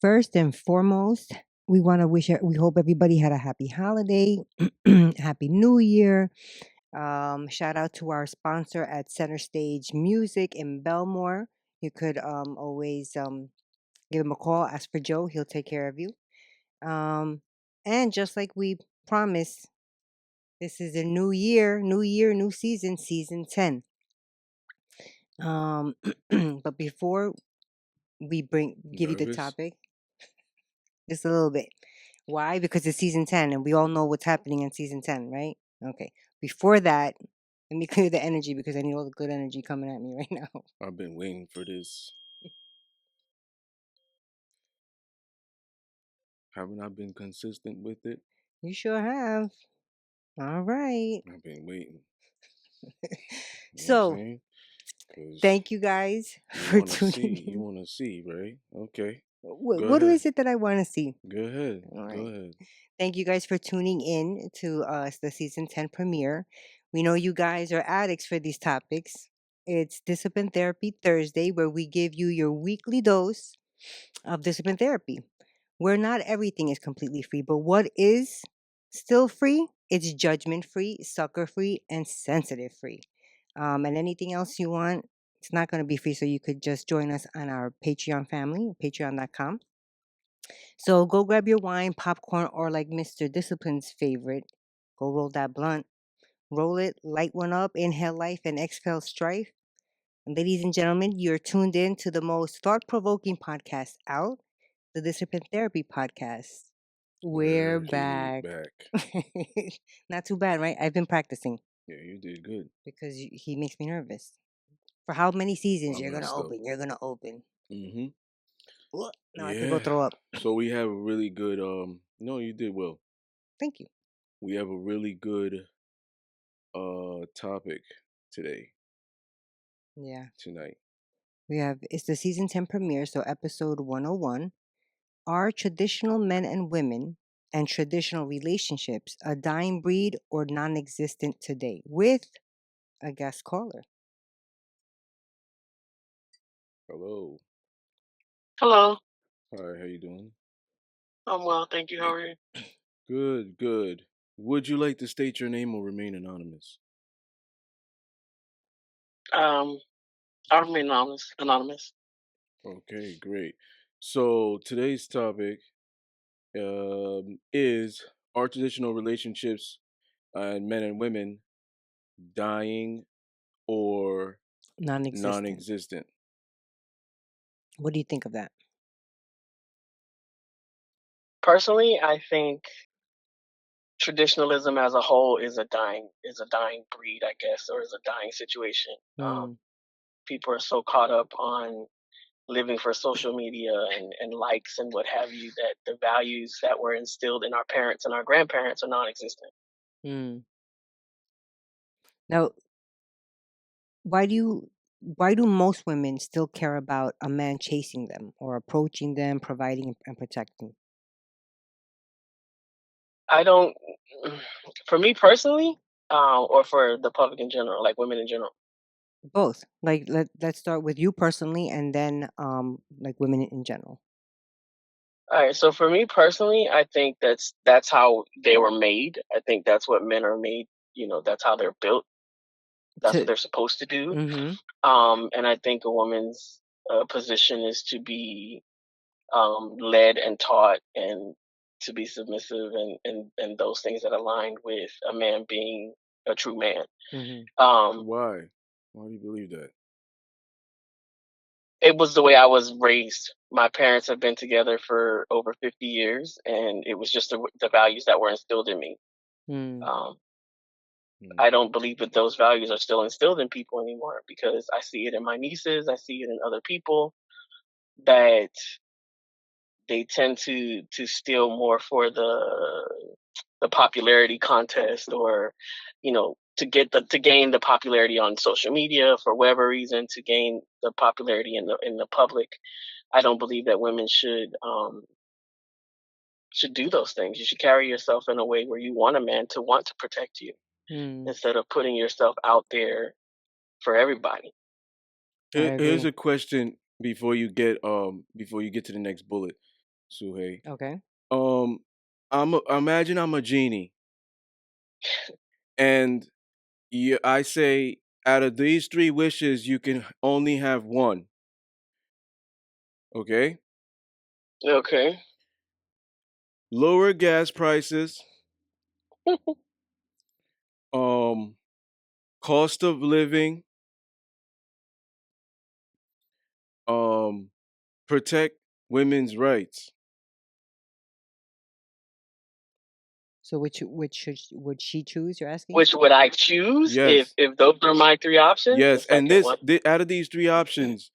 First and foremost, we hope everybody had a happy holiday, happy new year. Shout out to our sponsor at Center Stage Music in Belmore. You could always give him a call, ask for Joe, he'll take care of you. And just like we promised, this is a new year, new season, season 10. But before we give you the topic, just a little bit. Why? Because it's season 10 and we all know what's happening in season 10, right? Okay. Before that, let me clear the energy because I need all the good energy coming at me right now. I've been waiting for this. Haven't I been consistent with it? You sure have. All right. I've been waiting. So, thank you guys for tuning in. You want to see, right? Okay. What is it that I want to see? Go ahead. All right. Go ahead. Thank you guys for tuning in to the season 10 premiere. We know you guys are addicts for these topics. It's Discipline Therapy Thursday, where we give you your weekly dose of discipline therapy, where not everything is completely free, but what is still free, it's judgment free, sucker free, and sensitive free. And anything else you want, it's not going to be free, so you could just join us on our Patreon family, patreon.com. So go grab your wine, popcorn, or like Mr. Discipline's favorite, go roll that blunt. Roll it, light one up, inhale life, and exhale strife. And ladies and gentlemen, you're tuned in to the most thought-provoking podcast out, the Discipline Therapy Podcast. We're back. Not too bad, right? I've been practicing. Yeah, you did good. Because he makes me nervous. For how many seasons you're gonna open? You're gonna open. Mm-hmm. Now I can go throw up. So we have a really good no, you did well. Thank you. We have a really good topic today. Yeah. Tonight. It's the season 10 premiere, so episode 101. Are traditional men and women and traditional relationships a dying breed or non-existent today? With a guest caller. Hello. Hello. Hi, how you doing? I'm well, thank you. How are you? Good, good. Would you like to state your name or remain anonymous? I'll remain anonymous. Okay, great. So today's topic is, are traditional relationships and men and women dying or non-existent? What do you think of that? Personally, I think traditionalism as a whole is a dying breed, I guess, or is a dying situation. People are so caught up on living for social media and likes and what have you that the values that were instilled in our parents and our grandparents are non-existent. Now, why do most women still care about a man chasing them or approaching them, providing and protecting? I don't, for me personally, or for the public in general, like women in general. Both. Like let's start with you personally, and then like women in general. All right. So for me personally, I think that's how they were made. I think that's what men are made. That's how they're built. That's what they're supposed to do. And I think a woman's position is to be led and taught and to be submissive and those things that align with a man being a true man. Why? Why do you believe that? It was the way I was raised. My parents have been together for over 50 years, and it was just the values that were instilled in me. I don't believe that those values are still instilled in people anymore because I see it in my nieces, I see it in other people that they tend to steal more for the popularity contest, or to gain the popularity on social media for whatever reason, to gain the popularity in the public. I don't believe that women should do those things. You should carry yourself in a way where you want a man to want to protect you instead of putting yourself out there for everybody. Here's a question before you get to the next bullet. Suhei. Okay. Imagine I'm a genie, and I say out of these three wishes, you can only have one. Okay. Okay. Lower gas prices. Cost of living. Protect women's rights. So would she choose? You're asking? Which would I choose Yes. if those are my three options? The Yes, and second one. out of these three options,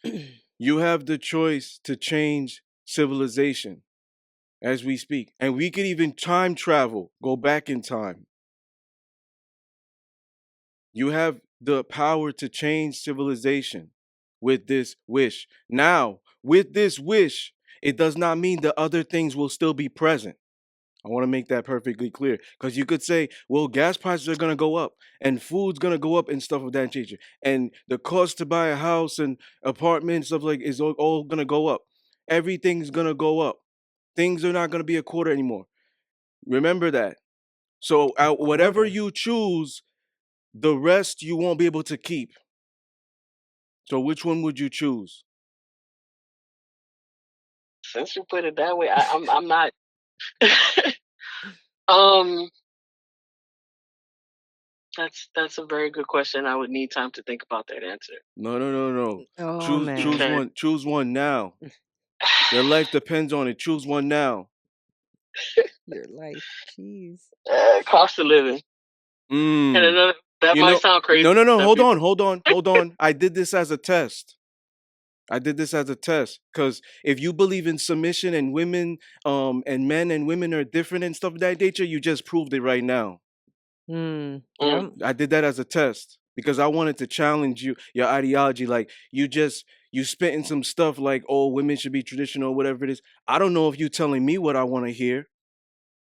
you have the choice to change civilization as we speak. And we could even time travel, go back in time. You have the power to change civilization with this wish. Now, with this wish, it does not mean the other things will still be present. I want to make that perfectly clear, because you could say, well, gas prices are going to go up and food's going to go up and stuff of that nature. And the cost to buy a house and apartment stuff like is all going to go up. Everything's going to go up. Things are not going to be a quarter anymore. Remember that. So whatever quarter. you choose, the rest you won't be able to keep. So which one would you choose? Since you put it that way, I'm not. um, that's a very good question. I would need time to think about that answer. No. Oh man. Choose one. Choose one now. Your life depends on it. Choose one now. Your life. Jeez. Cost of living. And another, that might sound crazy. No. Hold on. I did this as a test. Because if you believe in submission and women, and men and women are different and stuff of that nature, you just proved it right now. Yeah. I did that as a test because I wanted to challenge your ideology. Like you spitting some stuff like, oh, women should be traditional, whatever it is. I don't know if you're telling me what I want to hear.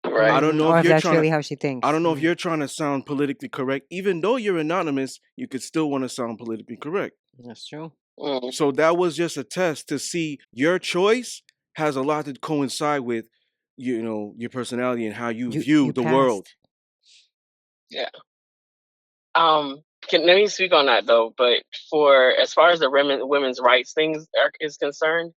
Right. I don't know or if if you're that's trying really to. how she thinks. I don't know if you're trying to sound politically correct. Even though you're anonymous, you could still want to sound politically correct. That's true. So that was just a test to see your choice has a lot to coincide with, your personality and how you view the world. Yeah. Let me speak on that though. But for as far as the women's rights things is concerned,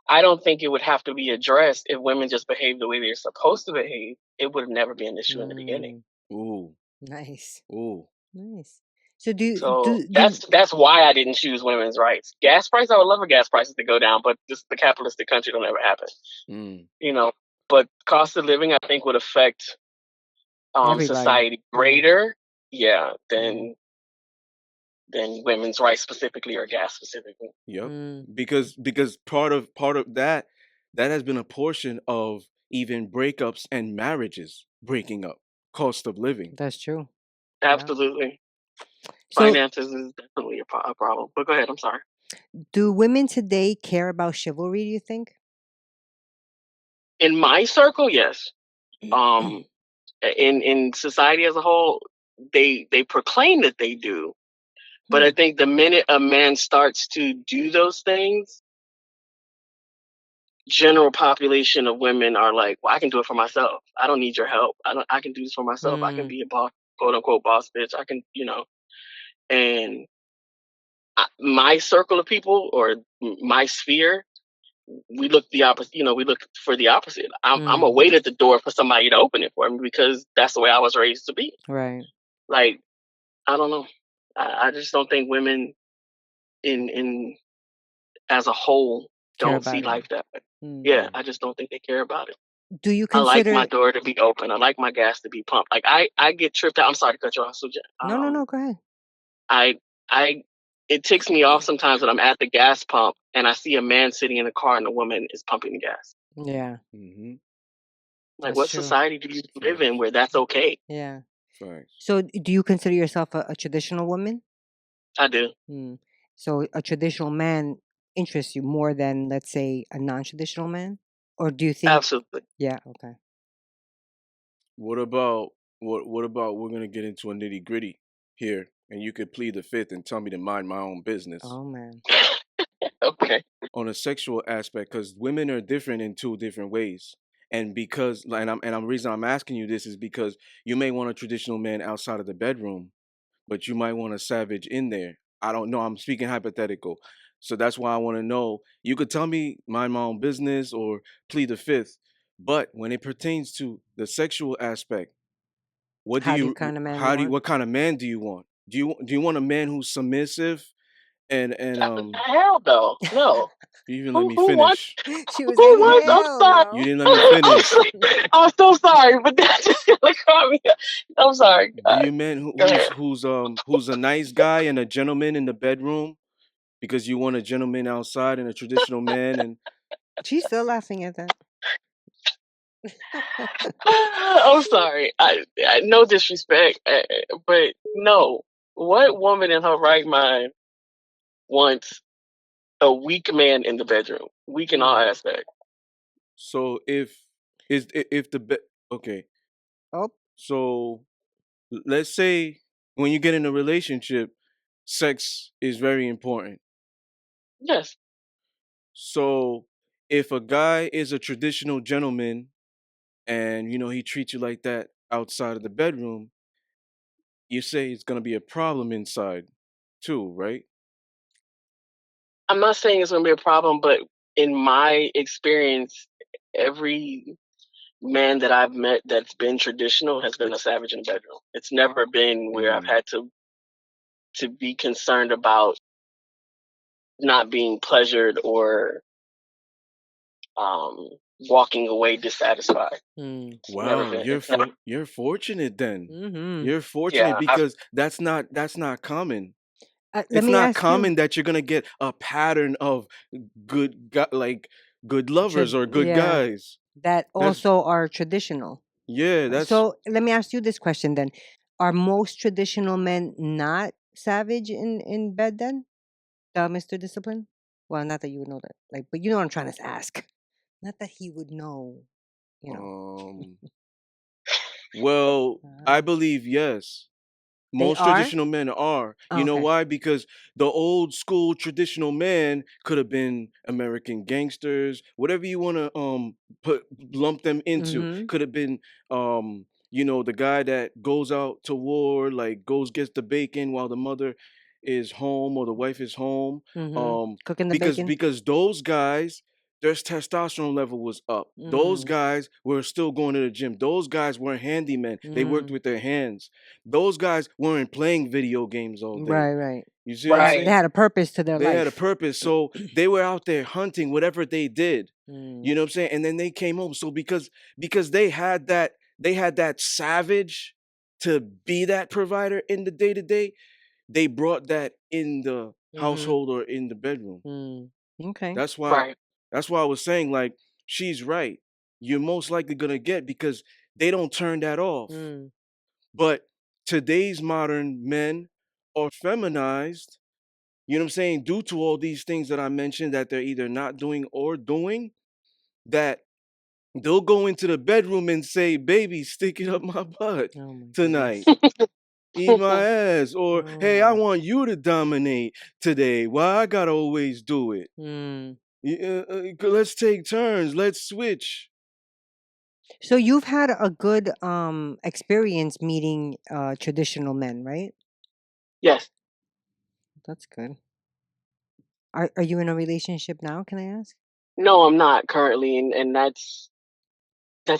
I don't think it would have to be addressed if women just behave the way they're supposed to behave. It would have never been an issue in the beginning. Ooh. Nice. Ooh. Nice. So So that's why I didn't choose women's rights. Gas price, I would love for gas prices to go down, but this the capitalistic country don't ever happen. But cost of living I think would affect everybody. society greater, than women's rights specifically or gas specifically. Yep. Because part of that has been a portion of even breakups and marriages breaking up. Cost of living. That's true. Absolutely. So, finances is definitely a problem. But go ahead, I'm sorry. Do women today care about chivalry, do you think? In my circle, yes. In society as a whole, they proclaim that they do. But I think the minute a man starts to do those things, general population of women are like, well, I can do it for myself. I don't need your help. I can do this for myself. I can be a boss, quote unquote boss bitch. I can, and my circle of people or my sphere, we look the opposite. We look for the opposite. I'm gonna wait at the door for somebody to open it for me because that's the way I was raised to be. Right. Like, I don't know. I just don't think women in as a whole don't see life that way. Yeah, I just don't think they care about it. Do you I like consider? my door to be open. I like my gas to be pumped. Like I get tripped out. I'm sorry to cut you off, Sujyor. No. Go ahead. I it ticks me off sometimes when I'm at the gas pump and I see a man sitting in a car and a woman is pumping the gas. Yeah. Like, what society do you live in where that's okay? Yeah. So, do you consider yourself a traditional woman? I do. So, a traditional man interests you more than, let's say, a non-traditional man, or do you think? Absolutely. Yeah. Okay. What about we're gonna get into a nitty gritty here, and you could plead the fifth and tell me to mind my own business. Oh man. Okay. On a sexual aspect, because women are different in two different ways. And because, and I'm reason I'm asking you this is because you may want a traditional man outside of the bedroom, but you might want a savage in there. I don't know. I'm speaking hypothetical. So that's why I want to know. You could tell me mind my own business or plead the fifth. But when it pertains to the sexual aspect, How do you kind of man you want? what kind of man do you want? Do you want a man who's submissive and Hell no, no. you even let me Who wants? finish. She Who was like, wants? I'm hell sorry. You no. didn't let me finish. I'm so sorry, but that just gonna call me. I'm sorry. Do you man Go ahead. who's a nice guy and a gentleman in the bedroom because you want a gentleman outside and a traditional man and She's still laughing at that. I'm sorry. I no disrespect, but no. What woman in her right mind wants a weak man in the bedroom? Weak in all aspects. so if the okay. Oh, So let's say when you get in a relationship, sex is very important. Yes. So if a guy is a traditional gentleman and he treats you like that outside of the bedroom, you say it's gonna be a problem inside too, right? I'm not saying it's gonna be a problem, but in my experience, every man that I've met that's been traditional has been a savage in the bedroom. It's never been where I've Mm. had to be concerned about not being pleasured or um, walking away dissatisfied. mm. It's never Wow, been. It's never. you're fortunate then. Mm-hmm. You're fortunate Yeah. because that's not common. Let It's me not ask you. common that you're gonna get a pattern of like good lovers or good Yeah, guys. that That's also are traditional. yeah, that's So let me ask you this question then: are most traditional men not savage in bed then, Mr. Discipline? Well, not that you would know that, like, but you know what I'm trying to ask. Not that he would know, you know. um well, I Uh, believe yes. they Most are. traditional men are. You know Okay. why? Because the old school traditional man could have been American gangsters, whatever you want to put lump them into. Mm-hmm. Could have been the guy that goes out to war, like goes gets the bacon while the mother is home or the wife is home. Mm-hmm. Um Cooking the because bacon. because those guys their testosterone level was up. Those Mm. guys were still going to the gym. Those guys weren't handymen. They worked Mm. with their hands. Those guys weren't playing video games all day. Right, right. You see what I'm Right. They saying? had a purpose to their They had a life. purpose. So they were out there hunting whatever they did. Mm. You know what I'm saying? And then they came home. So because they had that savage to be that provider in the day to day, they brought that in the Mm-hmm. household or in the bedroom. Mm. Okay. That's why Right. that's why I was saying like she's right. You're most likely gonna get because they don't turn that off. Mm. But today's modern men are feminized, you know what I'm saying, due to all these things that I mentioned that they're either not doing or doing, that they'll go into the bedroom and say, baby, stick it up my butt Oh my tonight. goodness. Eat my ass. Or, hey, I Oh. want you to dominate today. Why I gotta always do it? Mm. Let's take turns. Let's switch. So you've had a good experience meeting traditional men, right? Yes. That's good. Are you in a relationship now, can I ask? No, I'm not currently, and that's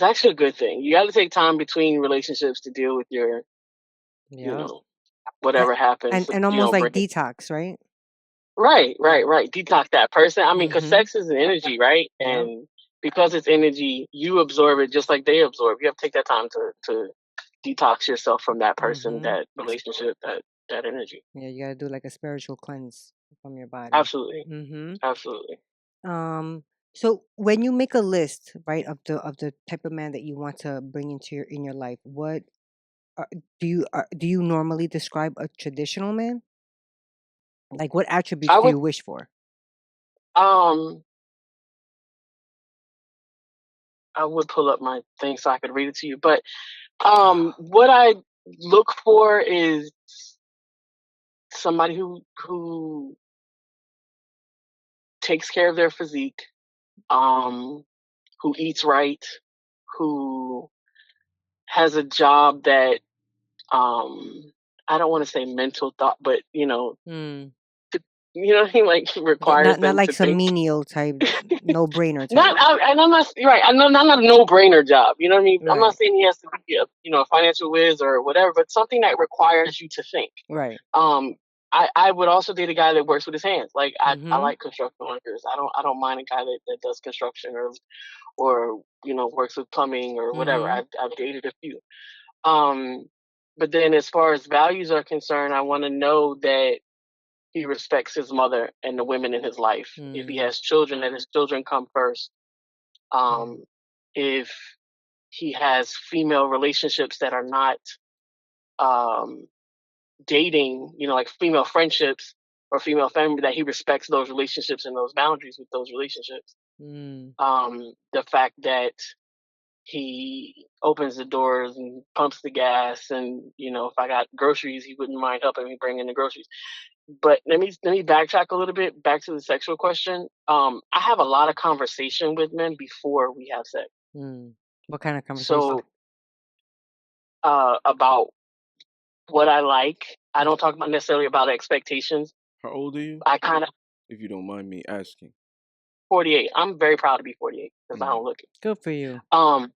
actually a good thing. You got to take time between relationships to deal with your, you Yeah. know, whatever happens. So And you almost don't like bring it. detox, right? Right, right, right. Detox that person. I mean, because Mm-hmm. sex is an energy, right? Yep. And because it's energy, you absorb it just like they absorb. You have to take that time to detox yourself from that person, Mm-hmm. that relationship, that energy. Yeah, you gotta do like a spiritual cleanse from your body. Absolutely, Mm-hmm. absolutely. Um, so when you make a list, right, of the type of man that you want to bring into your life, what are, do you normally describe a traditional man? Like what attributes I do would you wish for? um I would pull up my thing so I could read it to you, but what I look for is somebody who takes care of their physique, who eats right, who has a job that I don't want to say mental thought, but you know what I mean, like requires Not them like to some think. menial type, no brainer type. Not, and I'm not right. I'm not a no-brainer job. You know what I mean? I'm Right. not saying he has to be a financial whiz or whatever, but something that requires you to think. Right. I would also date a guy that works with his hands. Like I Mhm. like construction workers. I don't mind a guy that does construction or works with plumbing or whatever. Mhm. I've dated a few. But then as far as values are concerned, I want to know that he respects his mother and the women in his life. If he has children, that his children come first. If he has female relationships that are not dating, like female friendships or female family, that he respects those relationships and those boundaries with those relationships. The fact that he opens the doors and pumps the gas, and if I got groceries, he wouldn't mind helping me bring in the groceries. But let me backtrack a little bit back to the sexual question. I have a lot of conversation with men before we have sex. What kind of conversation? So about what I like. I don't talk about necessarily about expectations. How old are you? I kind of If you don't mind me asking. 48. I'm very proud to be 48 because I don't look it. Good for you. I'm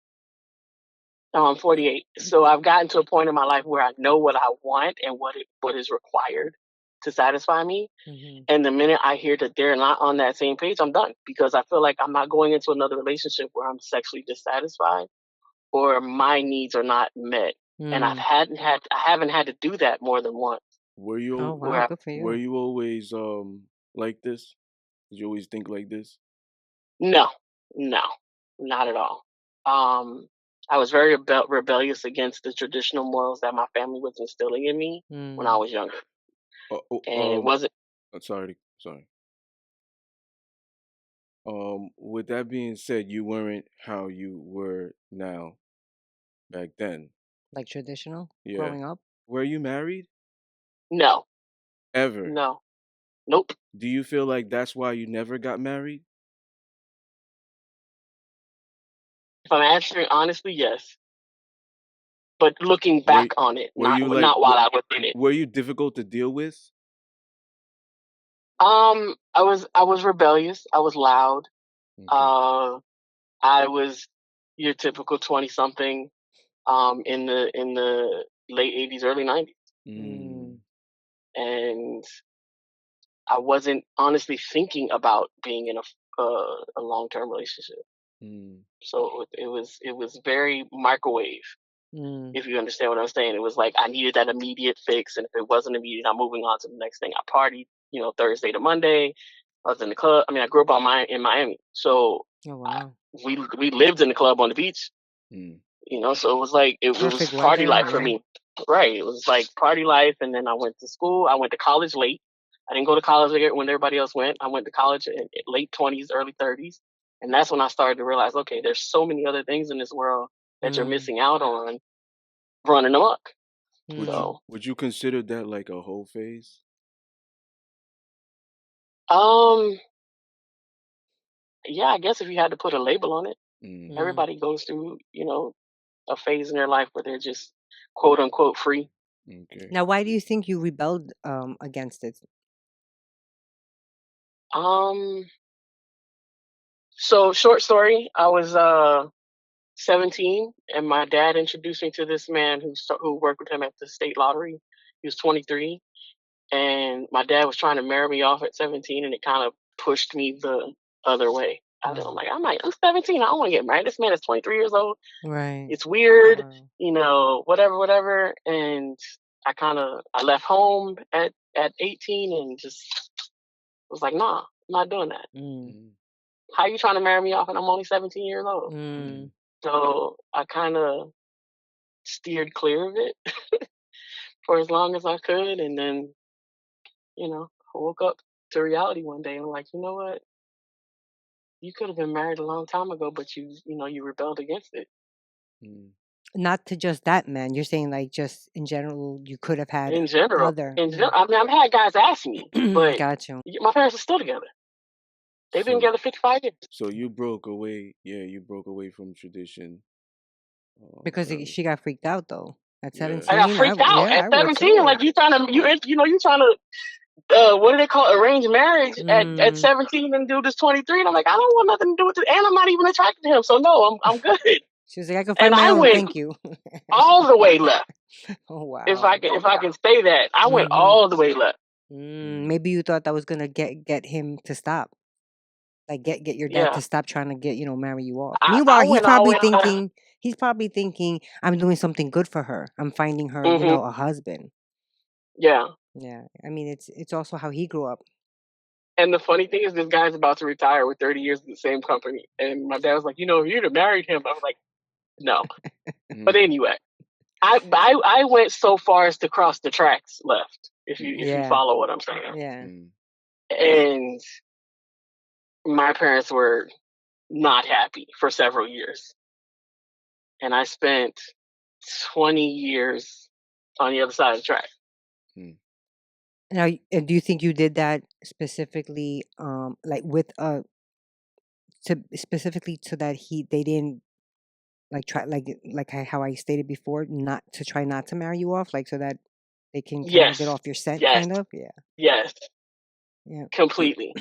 48. So I've gotten to a point in my life where I know what I want and what is required to satisfy me. And the minute I hear that they're not on that same page, I'm done, because I feel like I'm not going into another relationship where I'm sexually dissatisfied or my needs are not met. And I haven't had to do that more than once. Were you Oh wow, good for you. were you always like this? Did you always think like this? No, not at all. I was very rebellious against the traditional morals that my family was instilling in me when I was younger. And it wasn't. Sorry. With that being said, you weren't how you were now back then. Like traditional? Yeah. Growing up? Were you married? No. Ever? No. Nope. Do you feel like that's why you never got married? If I'm answering honestly, yes. But looking back on it, not while I was in it. Were you difficult to deal with? I was rebellious. I was loud. Okay. I was your typical 20-something in the late 80s, early 90s. And I wasn't honestly thinking about being in a long-term relationship. So it was very microwave. If you understand what I'm saying. It was like I needed that immediate fix, and if it wasn't immediate, I'm moving on to the next thing. I partied, Thursday to Monday. I was in the club. I mean, I grew up in Miami, so we lived in the club on the beach. So it was like it was party life for me. Right. It was like party life, and then I went to school. I went to college late. I didn't go to college when everybody else went. I went to college in late 20s, early 30s, and that's when I started to realize, okay, there's so many other things in this world that you're missing out on running amok. Would you consider that like a whole phase? Yeah, I guess if you had to put a label on it. Everybody goes through, a phase in their life where they're just quote unquote free. Okay. Now, why do you think you rebelled against it? So short story, I was 17, and my dad introduced me to this man who worked with him at the state lottery. He was 23, and my dad was trying to marry me off at 17, and it kind of pushed me the other way. I'm 17. I don't want to get married. This man is 23 years old. Right. It's weird, whatever. And I left home at 18 and just was like, nah, I'm not doing that. How you trying to marry me off and I'm only 17 years old? So I kind of steered clear of it for as long as I could. And then, I woke up to reality one day and I'm like, you know what? You could have been married a long time ago, but you rebelled against it. Not to just that man. You're saying like just in general, you could have had in general. other. I mean, I've had guys ask me, but Got you. My parents are still together. They've been So together 55 years. so you broke away. Yeah, you broke away from tradition. Because Early. she got freaked out though. At Yeah. I got 17, freaked out yeah, at I would 17. too. Like you trying to, you trying to, what do they call it? Arranged marriage at 17 and dude is 23. And I'm like, I don't want nothing to do with it. And I'm not even attracted to him. So no, I'm good. She was like, I can And find my I own, went thank you. all the way left. Oh wow. If I can say that, I went all the way left. Maybe you thought that was gonna get him to stop. Like get your dad Yeah. to stop trying to get, marry you off. I Meanwhile, he's went all the probably way thinking, I'm doing something good for her. I'm finding her, a husband. Yeah. Yeah. I mean, it's also how he grew up. And the funny thing is, this guy's about to retire with 30 years in the same company. And my dad was like, if you'd have married him, I was like, no. But anyway, I went so far as to cross the tracks left, if you follow what I'm saying. Yeah. And my parents were not happy for several years. And I spent 20 years on the other side of the track. Now, do you think you did that specifically, like with specifically so that they didn't like try how I stated before, not to try not to marry you off, like so that they can kind of get off your scent, kind of, yeah. Yes. Yeah. Completely.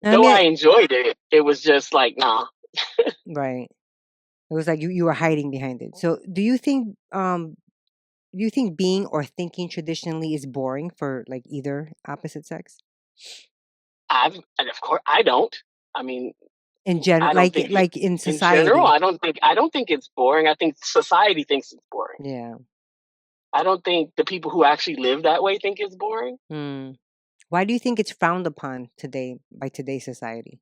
I Though mean, I enjoyed it, it was just like, nah. Right. It was like you were hiding behind it. So do you think being or thinking traditionally is boring for like either opposite sex? And of course I don't. I mean, In general, I don't think like in in society. general, I don't think it's boring. I think society thinks it's boring. Yeah. I don't think the people who actually live that way think it's boring. Why do you think it's frowned upon today by today's society?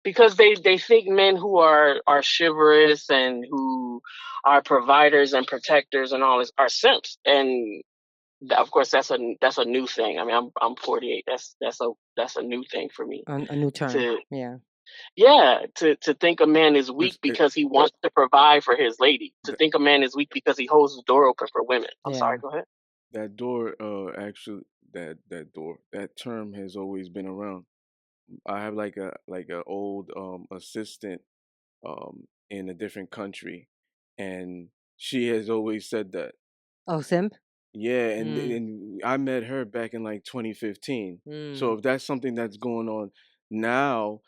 Because they think men who are chivalrous and who are providers and protectors and all this are simps. And of course that's a new thing. I mean, I'm 48. That's a new thing for me. A new term. To think a man is weak because he wants to provide for his lady. To think a man is weak because he holds the door open for women. I'm sorry, go ahead. That door, actually, that door, that term has always been around. I have like a old assistant in a different country, and she has always said that. Oh, simp? Yeah, and I met her back in like 2015. So if that's something that's going on now,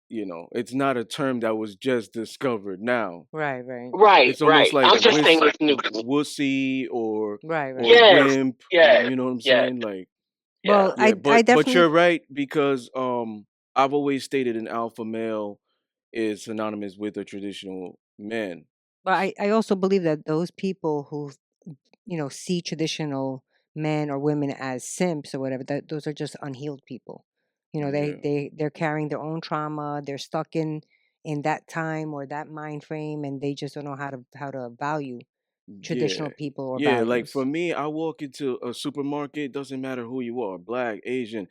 it's not a term that was just discovered now. Right. It's almost like I'm just saying it's new. wussy or Yes. wimp. Yeah. You know what I'm saying? Like, well, yeah, I definitely. but you're right, because I've always stated an alpha male is synonymous with a traditional man. But I also believe that those people who see traditional men or women as simps or whatever, that those are just unhealed people. They're carrying their own trauma. They're stuck in that time or that mind frame, and they just don't know how to value traditional people or Yeah, like values. for me, I walk into a supermarket, doesn't matter who you are, black, Asian,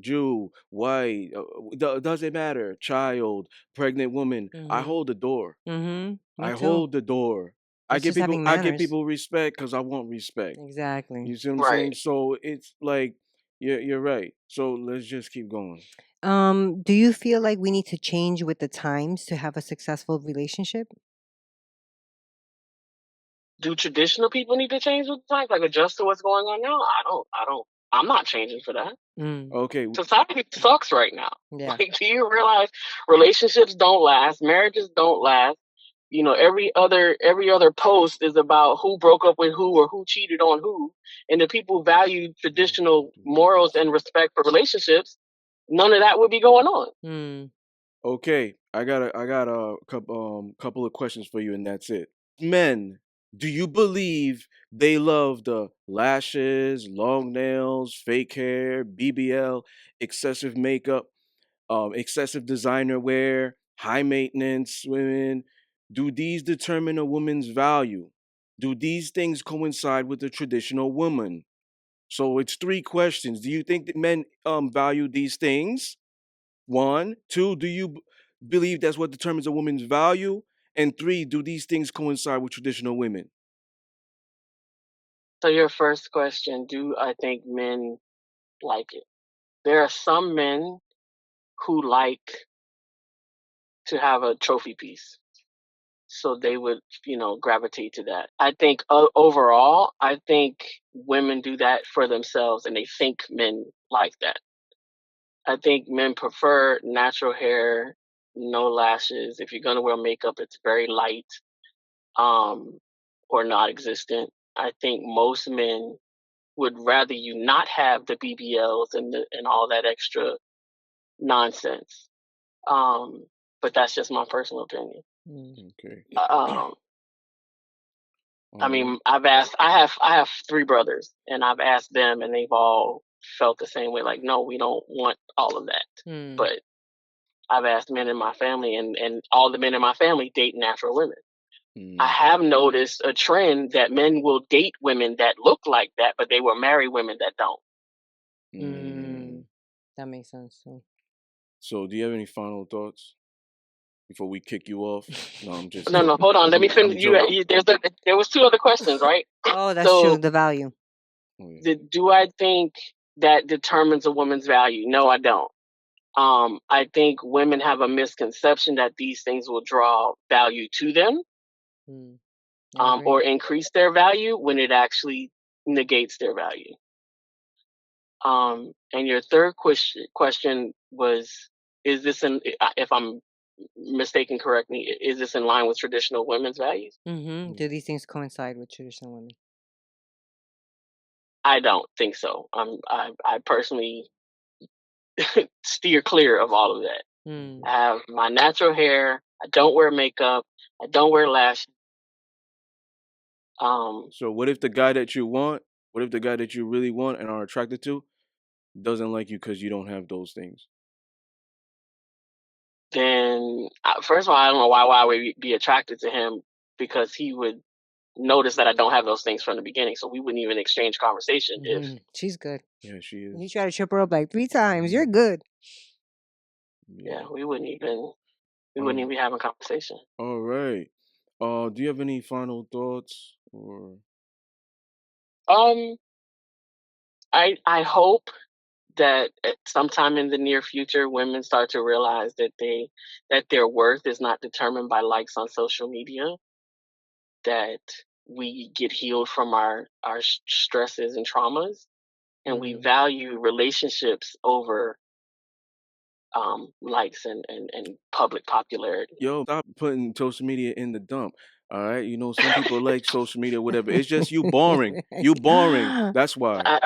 Jew, white, doesn't matter, child, pregnant woman, I hold the door. I hold the door. I It's give just having people I give manners. people respect because I want respect. Exactly. You see what I'm saying? So it's like you're right. So let's just keep going. Do you feel like we need to change with the times to have a successful relationship? Do traditional people need to change with the times, like adjust to what's going on now? I don't. I'm not changing for that. Okay. Society sucks right now. Yeah. Like, do you realize relationships don't last, marriages don't last? Every other post is about who broke up with who or who cheated on who. And the people who value traditional morals and respect for relationships, none of that would be going on. Okay, I got a couple of questions for you, and that's it. Men, do you believe they love the lashes, long nails, fake hair, BBL, excessive makeup, excessive designer wear, high maintenance women? Do these determine a woman's value? Do these things coincide with the traditional woman? So it's three questions. Do you think that men value these things? One, two, do you believe that's what determines a woman's value? And three, do these things coincide with traditional women? So your first question, do I think men like it? There are some men who like to have a trophy piece. So they would, gravitate to that. I think overall, I think women do that for themselves and they think men like that. I think men prefer natural hair, no lashes. If you're going to wear makeup, it's very light or non-existent. I think most men would rather you not have the BBLs and all that extra nonsense. But that's just my personal opinion. Okay. I mean, I have 3 brothers, and I've asked them, and they've all felt the same way. Like, no, we don't want all of that. But I've asked men in my family, and all the men in my family date natural women. I have noticed a trend that men will date women that look like that, but they will marry women that don't. That makes sense too. So, do you have any final thoughts before we kick you off? No, I'm just no. Hold on, let me finish. There was 2 other questions, right? Oh, that's true. The value. Do I think that determines a woman's value? No, I don't. I think women have a misconception that these things will draw value to them, or increase their value when it actually negates their value. And your third question was, is this if I'm mistaken, correct me, is this in line with traditional women's values? Do these things coincide with traditional women? I don't think so. I personally steer clear of all of that. I have my natural hair. I don't wear makeup. I don't wear lashes. So what if the guy that you really want and are attracted to doesn't like you because you don't have those things? Then, first of all, I don't know why I would be attracted to him, because he would notice that I don't have those things from the beginning, so we wouldn't even exchange conversation. If she's good. Yeah, she is. You try to trip her up like 3 times. You're good. Yeah, we wouldn't even be having conversation. All right. Do you have any final thoughts or? I hope that at sometime in the near future, women start to realize that their worth is not determined by likes on social media. That we get healed from our stresses and traumas, and we value relationships over likes and public popularity. Yo, stop putting social media in the dump. All right, some people like social media, whatever. It's just you boring. You boring. That's why.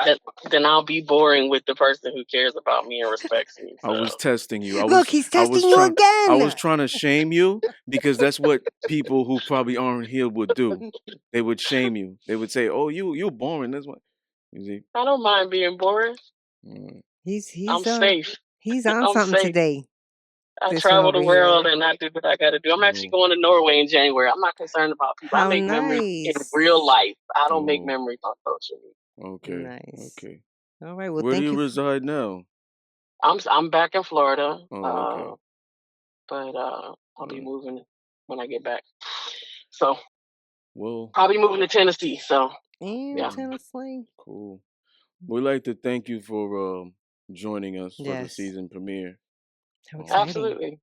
Then I'll be boring with the person who cares about me and respects me. So. I was testing you. Look, he's testing you again. I was trying to shame you because that's what people who probably aren't healed would do. They would shame you. They would say, "Oh, you're boring." That's what. You see? I don't mind being boring. I'm safe. He's on something today. I travel the world and I do what I got to do. I'm actually going to Norway in January. I'm not concerned about people. I make memories in real life. I don't make memories on social media. Okay. Nice. Okay. All right. Well, where do you reside now? I'm back in Florida. Okay. But I'll be moving when I get back. So well, probably moving to Tennessee. So yeah, Tennessee. Cool. We'd like to thank you for joining us for the season premiere. Absolutely.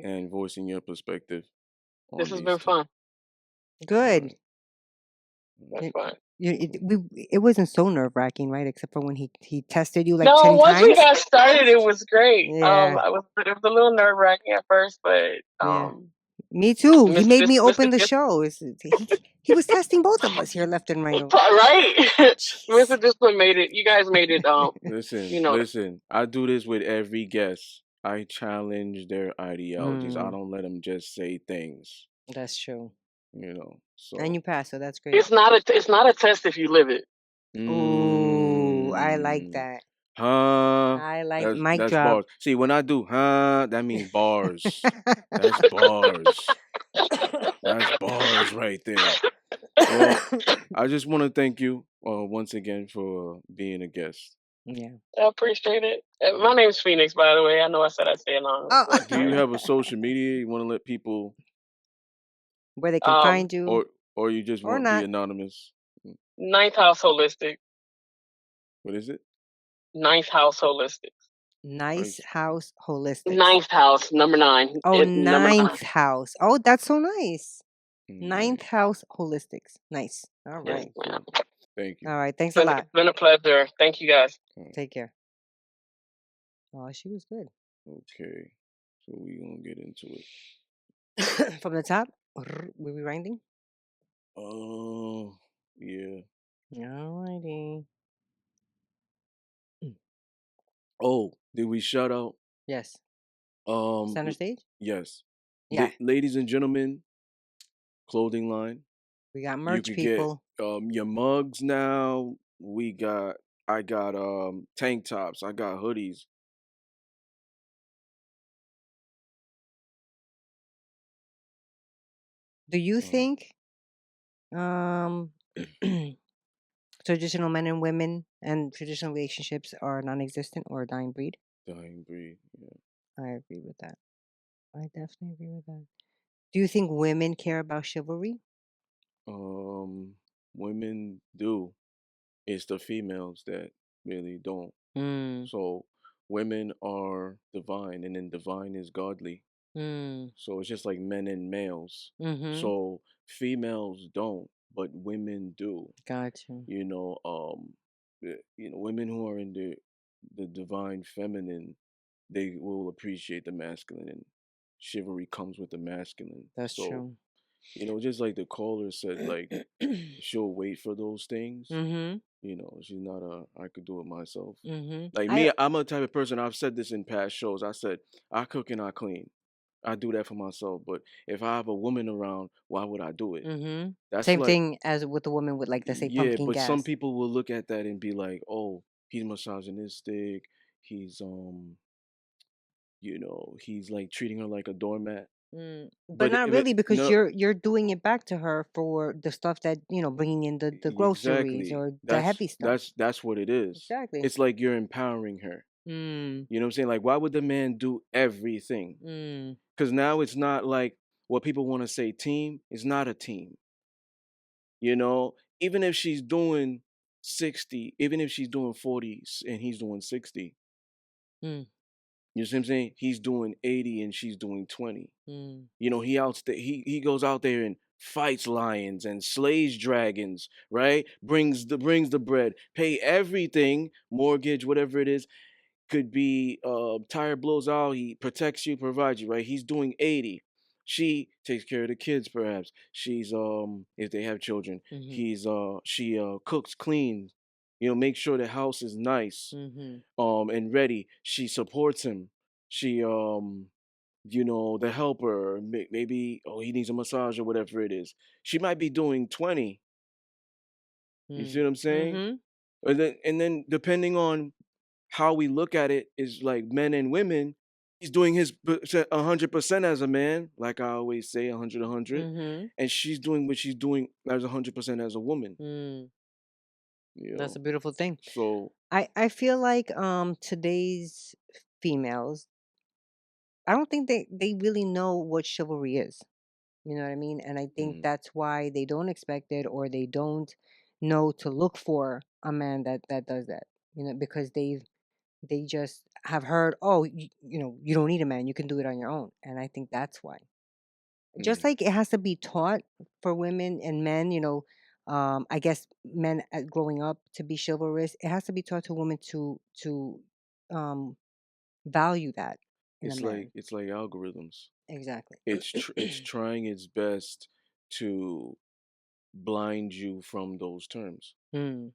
And voicing your perspective. This has been fun. Good. That's fun. It wasn't so nerve-wracking, right? Except for when he tested you like 10 times. No, once we times. got started, it was great. Yeah. It was a little nerve-wracking at first, but me too. He made me open the show. He was testing both of us here, left and right. Right. Mr. Discipline made it. You guys made it. Listen. I do this with every guest. I challenge their ideologies. I don't let them just say things. That's true. So and you pass, so that's great. It's not a test if you live it. Ooh, I like that. I like mic that's drop. Bars. See, when I do that means bars. That's bars. That's bars right there. Well, I just want to thank you once again for being a guest. Yeah, I appreciate it. My name's Phoenix, by the way. I know I said I'd stay anonymous. Do you have a social media you want to let people where they can find you, or you just want to be anonymous? Ninth House Holistic. What is it? Ninth House Holistics. Nice Nice. House Holistics. Ninth house, number 9. Oh, Number 9. ninth house. Oh, that's so nice. Ninth Okay. house holistics. Nice. All Yes, right. ma'am. Cool. Thank you. All right. Thanks a lot. It's been a pleasure. Thank you guys. Take care. Oh, she was good. Okay. So we gonna get into it. From the top, we rewinding? Oh, yeah. Alrighty. Oh, did we shout out? Yes. Um, Center stage? yes. Yeah. Ladies and gentlemen, clothing line. We got You merch, could get people. your mugs now. I got tank tops. I got hoodies. Do you Uh, think um traditional men and women and traditional relationships are non-existent or a dying breed? dying breed. Yeah. I agree with that. I definitely agree with that. Do you think women care about chivalry? Um, women do. It's the females that really don't. Mm. So women are divine, and then divine is godly. Mm. So it's just like men and males. Mm-hmm. So females don't, but women do. Gotcha. Women who are in the divine feminine, they will appreciate the masculine, and chivalry comes with the masculine. That's So true. just like the caller said, like she'll wait for those things. Mm-hmm. She's not I could do it myself. Mm-hmm. Like me, I'm a type of person. I've said this in past shows. I said I cook and I clean. I do that for myself. But if I have a woman around, why would I do it? Mm-hmm. That's Same like, thing as with the woman with, like, let's say, yeah. pumpkin But some gas. people will look at that and be like, oh, he's misogynistic. He's he's like treating her like a doormat. But But not really, because no, you're doing it back to her for the stuff that, bringing in the groceries exactly. or the That's heavy stuff. that's that's what it is. Exactly. It's like you're empowering her. Mm. You know what I'm saying? Like, why would the man do everything? Mm. Because now it's not like what people want to say team. It's not a team. Even if she's doing 60, even if she's doing 40 and he's doing 60, Mm. you know what I'm saying? He's doing 80 and she's doing 20. Mm. He goes out there and fights lions and slays dragons, right? Brings the bread, pay everything, mortgage, whatever it is. Could be tire blows out, he protects you, provides you, right? He's doing 80. She takes care of the kids, perhaps. She's if they have children, Mm-hmm. she cooks, cleans, make sure the house is nice, Mm-hmm. and ready. She supports him. She the helper, maybe, oh, he needs a massage or whatever it is. She might be doing 20. You see Mm. what I'm saying? Mm-hmm. And then depending on how we look at it is like men and women. He's doing his 100% as a man, like I always say, 100, 100, Mm-hmm. and she's doing what she's doing as 100% as a woman. Mm. You That's a know, beautiful thing. so I feel like today's females, I don't think they really know what chivalry is. You know what I mean? And I think mm, that's why they don't expect it, or they don't know to look for a man that does that. Because they just have heard, oh, you don't need a man, you can do it on your own. And I think that's why. Just mm, like it has to be taught for women and men, I guess men growing up to be chivalrous, it has to be taught to women to um value that in a it's like man. it's like algorithms. Exactly. It's trying its best to blind you from those terms, Mm,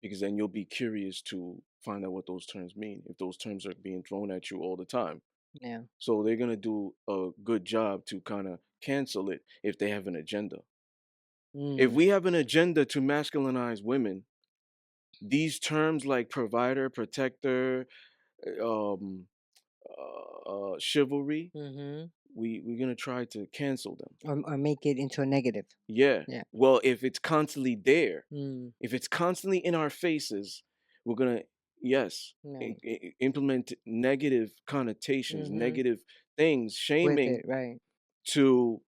because then you'll be curious to find out what those terms mean if those terms are being thrown at you all the time. yeah. So they're gonna do a good job to kind of cancel it if they have an agenda. If Mm, we have an agenda to masculinize women, these terms like provider, protector, um, chivalry, mm-hmm. we're gonna try to cancel them. Or make it into a negative. Yeah. Yeah. Well, if it's constantly there, Mm, if it's constantly in our faces, we're gonna, yes, right. implement negative connotations, Mm-hmm. negative things, With shaming it, right. to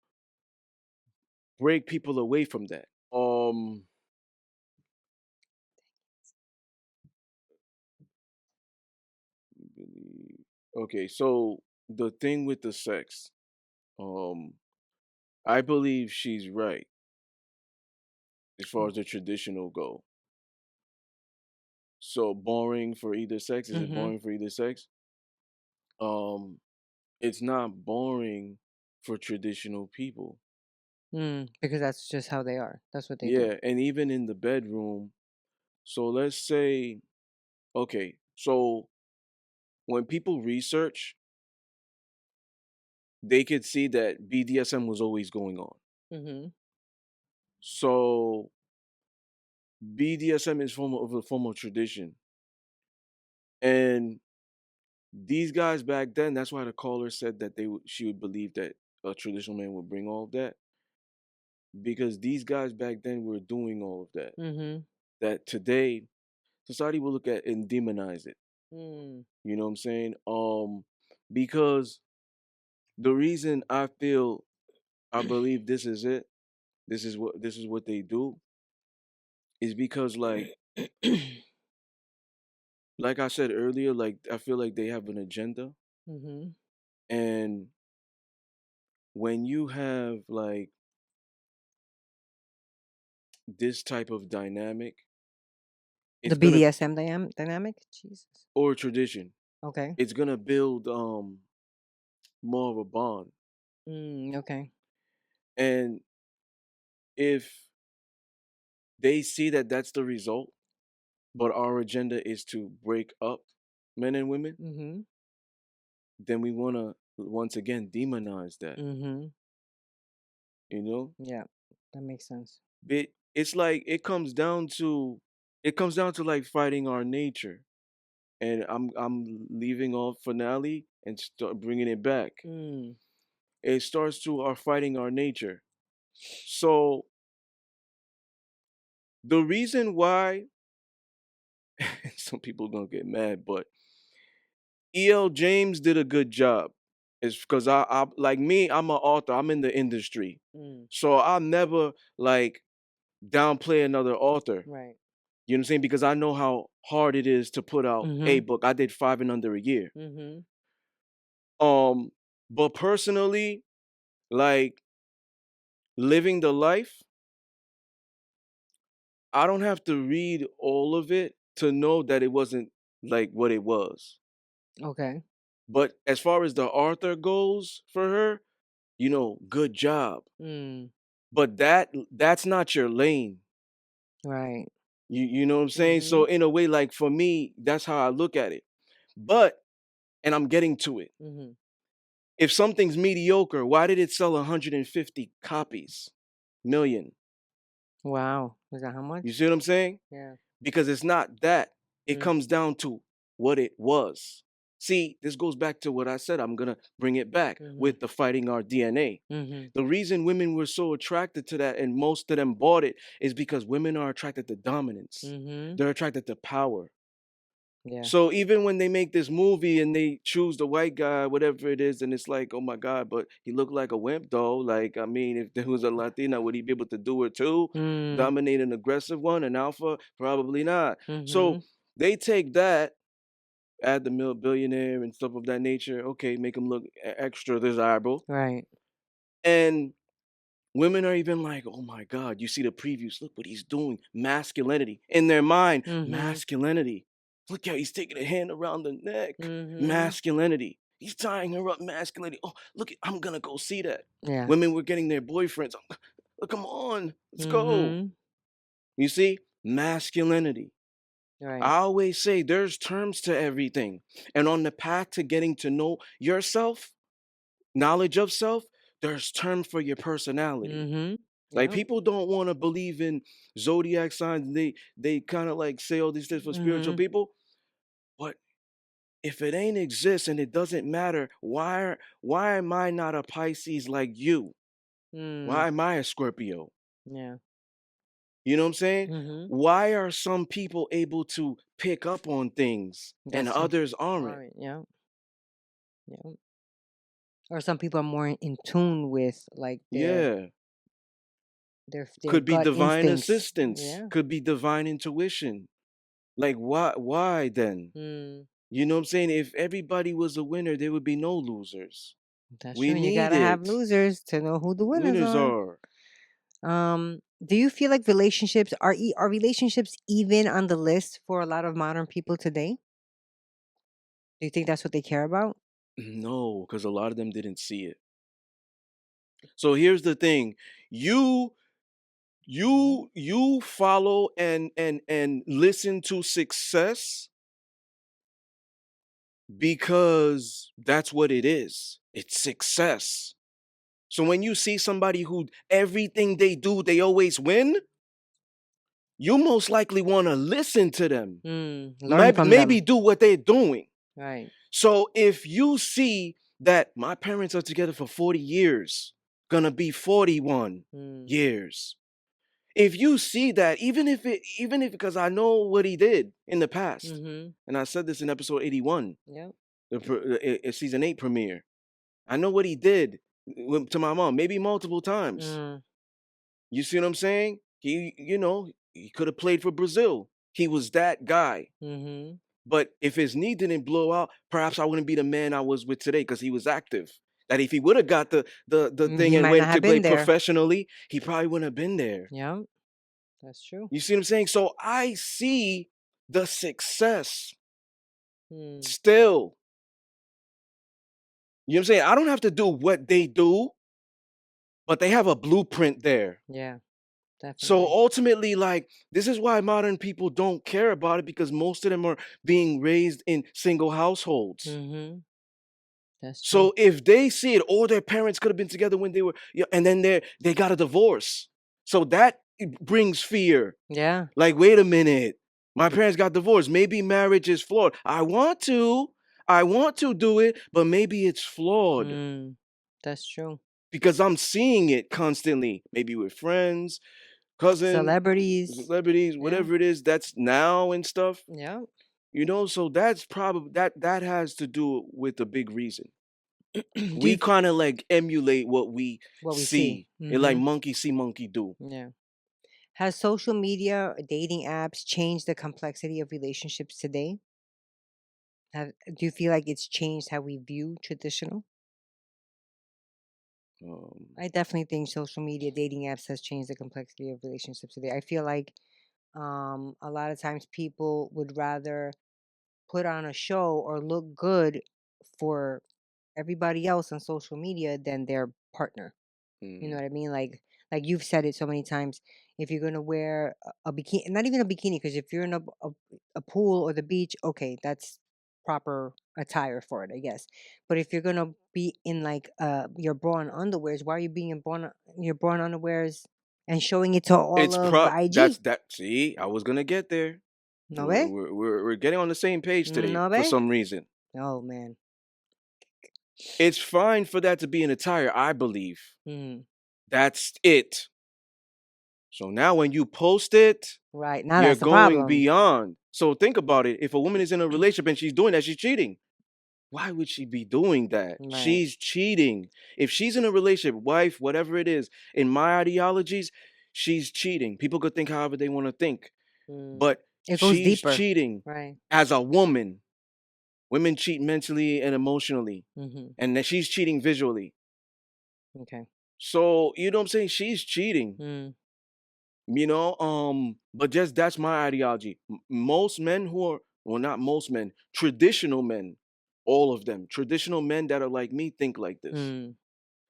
break people away from that. Okay, so the thing with the sex, um, I believe she's right as far as the traditional go. So boring for either sex? Is it Mm-hmm. boring for either sex? Um, it's not boring for traditional people. Because that's just how they are. That's what they do. Yeah, and even in the bedroom. So let's say, okay, so when people research, they could see that BDSM was always going on. Mm-hmm. So BDSM is form of a form of tradition. And these guys back then, that's why the caller said that she would believe that a traditional man would bring all of that, because these guys back then were doing all of that. Mm-hmm. That today society will look at and demonize it. Mm. You know what I'm saying? Because the reason I believe this is it, this is what they do, is because like I said earlier, like I feel like they have an agenda. Mm-hmm. And when you have like this type of dynamic, The it's gonna BDSM dynamic? Jesus. or tradition, Okay. it's gonna build more of a bond. Okay. And if they see that that's the result, but our agenda is to break up men and women, Mm-hmm. then we want to once again demonize that, Mm-hmm. you know? Yeah, that makes sense. It's like it comes down to like fighting our nature. And I'm leaving off finale and start bringing it back. Mm. It starts to our fighting our nature. So the reason why some people gonna get mad, but E.L. James did a good job. Is because I like me, I'm an author. I'm in the industry, Mm. so I'll never like downplay another author. Right. You know what I'm saying? Because I know how hard it is to put out a Mm-hmm. book. I did 5 in under a year. Mm-hmm. Um, but personally, like living the life, I don't have to read all of it to know that it wasn't like what it was. Okay. But as far as the author goes for her, good job. Mm. But that's not your lane. Right. You know what I'm saying? Mm-hmm. So in a way, like for me, that's how I look at it. But and I'm getting to it. Mm-hmm. If something's mediocre, why did it sell 150 copies? Million. Wow. Is that how You much? see what I'm saying? Yeah. Because it's not that. It Mm. comes down to what it was. See, this goes back to what I said. I'm going to bring it back Mm-hmm. with the fighting our DNA. Mm-hmm. The reason women were so attracted to that and most of them bought it is because women are attracted to dominance. Mm-hmm. They're attracted to power. Yeah. So even when they make this movie and they choose the white guy, whatever it is, and it's like, oh my God, but he looked like a wimp though. Like, I mean, if there was a Latina, would he be able to do it too? Mm. Dominate an aggressive one, an alpha? Probably not. Mm-hmm. So they take that, add the billionaire and stuff of that nature. Okay, make him look extra desirable. Right. And women are even like, oh my God, you see the previews. Look what he's doing. Masculinity. In their mind, Mm-hmm. masculinity. Look how he's taking a hand around the neck. Mm-hmm. Masculinity. He's tying her up. Masculinity. Oh, look, I'm going to go see that. Yeah. Women were getting their boyfriends. Look, come on. Let's go. Mm-hmm. You see? Masculinity. Right. I always say there's terms to everything. And on the path to getting to know yourself, knowledge of self, there's terms for your personality. Mm-hmm. Like Yep. people don't want to believe in zodiac signs. They kind of like say all these things for spiritual Mm-hmm. people. But if it ain't exist and it doesn't matter, why am I not a Pisces like you? Mm. Why am I a Scorpio? Yeah. You know what I'm saying? Mm-hmm. Why are some people able to pick up on things and That's some. others All aren't? right. Yeah. Yeah. Or some people are more in tune with like Yeah. their Could be gut divine instincts. assistance, Yeah. could be divine intuition. Like why then? Mm. You know what I'm saying? If everybody was a winner, there would be no losers. That's We true. And you need gotta have it. losers to know who the winners Winners are. are. Do you feel like relationships are relationships even on the list for a lot of modern people today? Do you think that's what they care about? No, because a lot of them didn't see it. So here's the thing. You follow and listen to success because that's what it is. It's success. So when you see somebody who everything they do, they always win, you most likely want to listen to them. Learn from Maybe them. do what they're doing. Right. So if you see that my parents are together for 40 years, gonna be 41 years. If you see that, even if because I know what he did in the past, and I said this in episode 81, Yep. the season 8 premiere. I know what he did to my mom, maybe multiple times. You see what I'm saying? He could have played for Brazil. He was that guy. But if his knee didn't blow out, perhaps I wouldn't be the man I was with today because he was active. That if he would have got the thing He and might not went have to play been there. professionally, he probably wouldn't have been there. Yeah, that's true. You see what I'm saying? So I see the success still. You know what I'm saying? I don't have to do what they do, but they have a blueprint there. Yeah, definitely. So ultimately, like, this is why modern people don't care about it because most of them are being raised in single households. That's true. So if they see it, or their parents could have been together when they were, and then they got a divorce. So that brings fear. Yeah. Like, wait a minute, my parents got divorced. Maybe marriage is flawed. I want to do it, but maybe it's flawed. That's true. Because I'm seeing it constantly, maybe with friends, cousins, Celebrities, whatever it is that's now and stuff. Yeah. So that's probably that has to do with a big reason. Do We you kind of like emulate what we see. It's like Mhm. monkey see, monkey do. Yeah. Has social media, dating apps changed the complexity of relationships today? Do you feel like it's changed how we view traditional? I definitely think social media, dating apps has changed the complexity of relationships today. I feel like a lot of times people would rather put on a show or look good for everybody else on social media than their partner. You know what I mean? Like you've said it so many times. If you're gonna wear a bikini, not even a bikini, because if you're in a pool or the beach, okay, that's proper attire for it, I guess. But if you're gonna be in like your bra and underwears, why are you being in your bra and underwears and showing it to all of IG? See, I was gonna get there. No way. We're getting on the same page today No for way. some reason. Oh man. It's fine for that to be an attire, I believe. That's it. So now when you post it, Right. Now you're that's the going problem. beyond. So think about it. If a woman is in a relationship and she's doing that, she's cheating. Why would she be doing that? Right. She's cheating. If she's in a relationship, wife, whatever it is, in my ideologies, she's cheating. People could think however they want to think. But It goes she's deeper. cheating Right. as a woman. Women cheat mentally and emotionally. And then she's cheating visually. Okay. So, you know what I'm saying? She's cheating. But just that's my ideology. Most men who are, well, not most men, traditional men, all of them, traditional men that are like me think like this.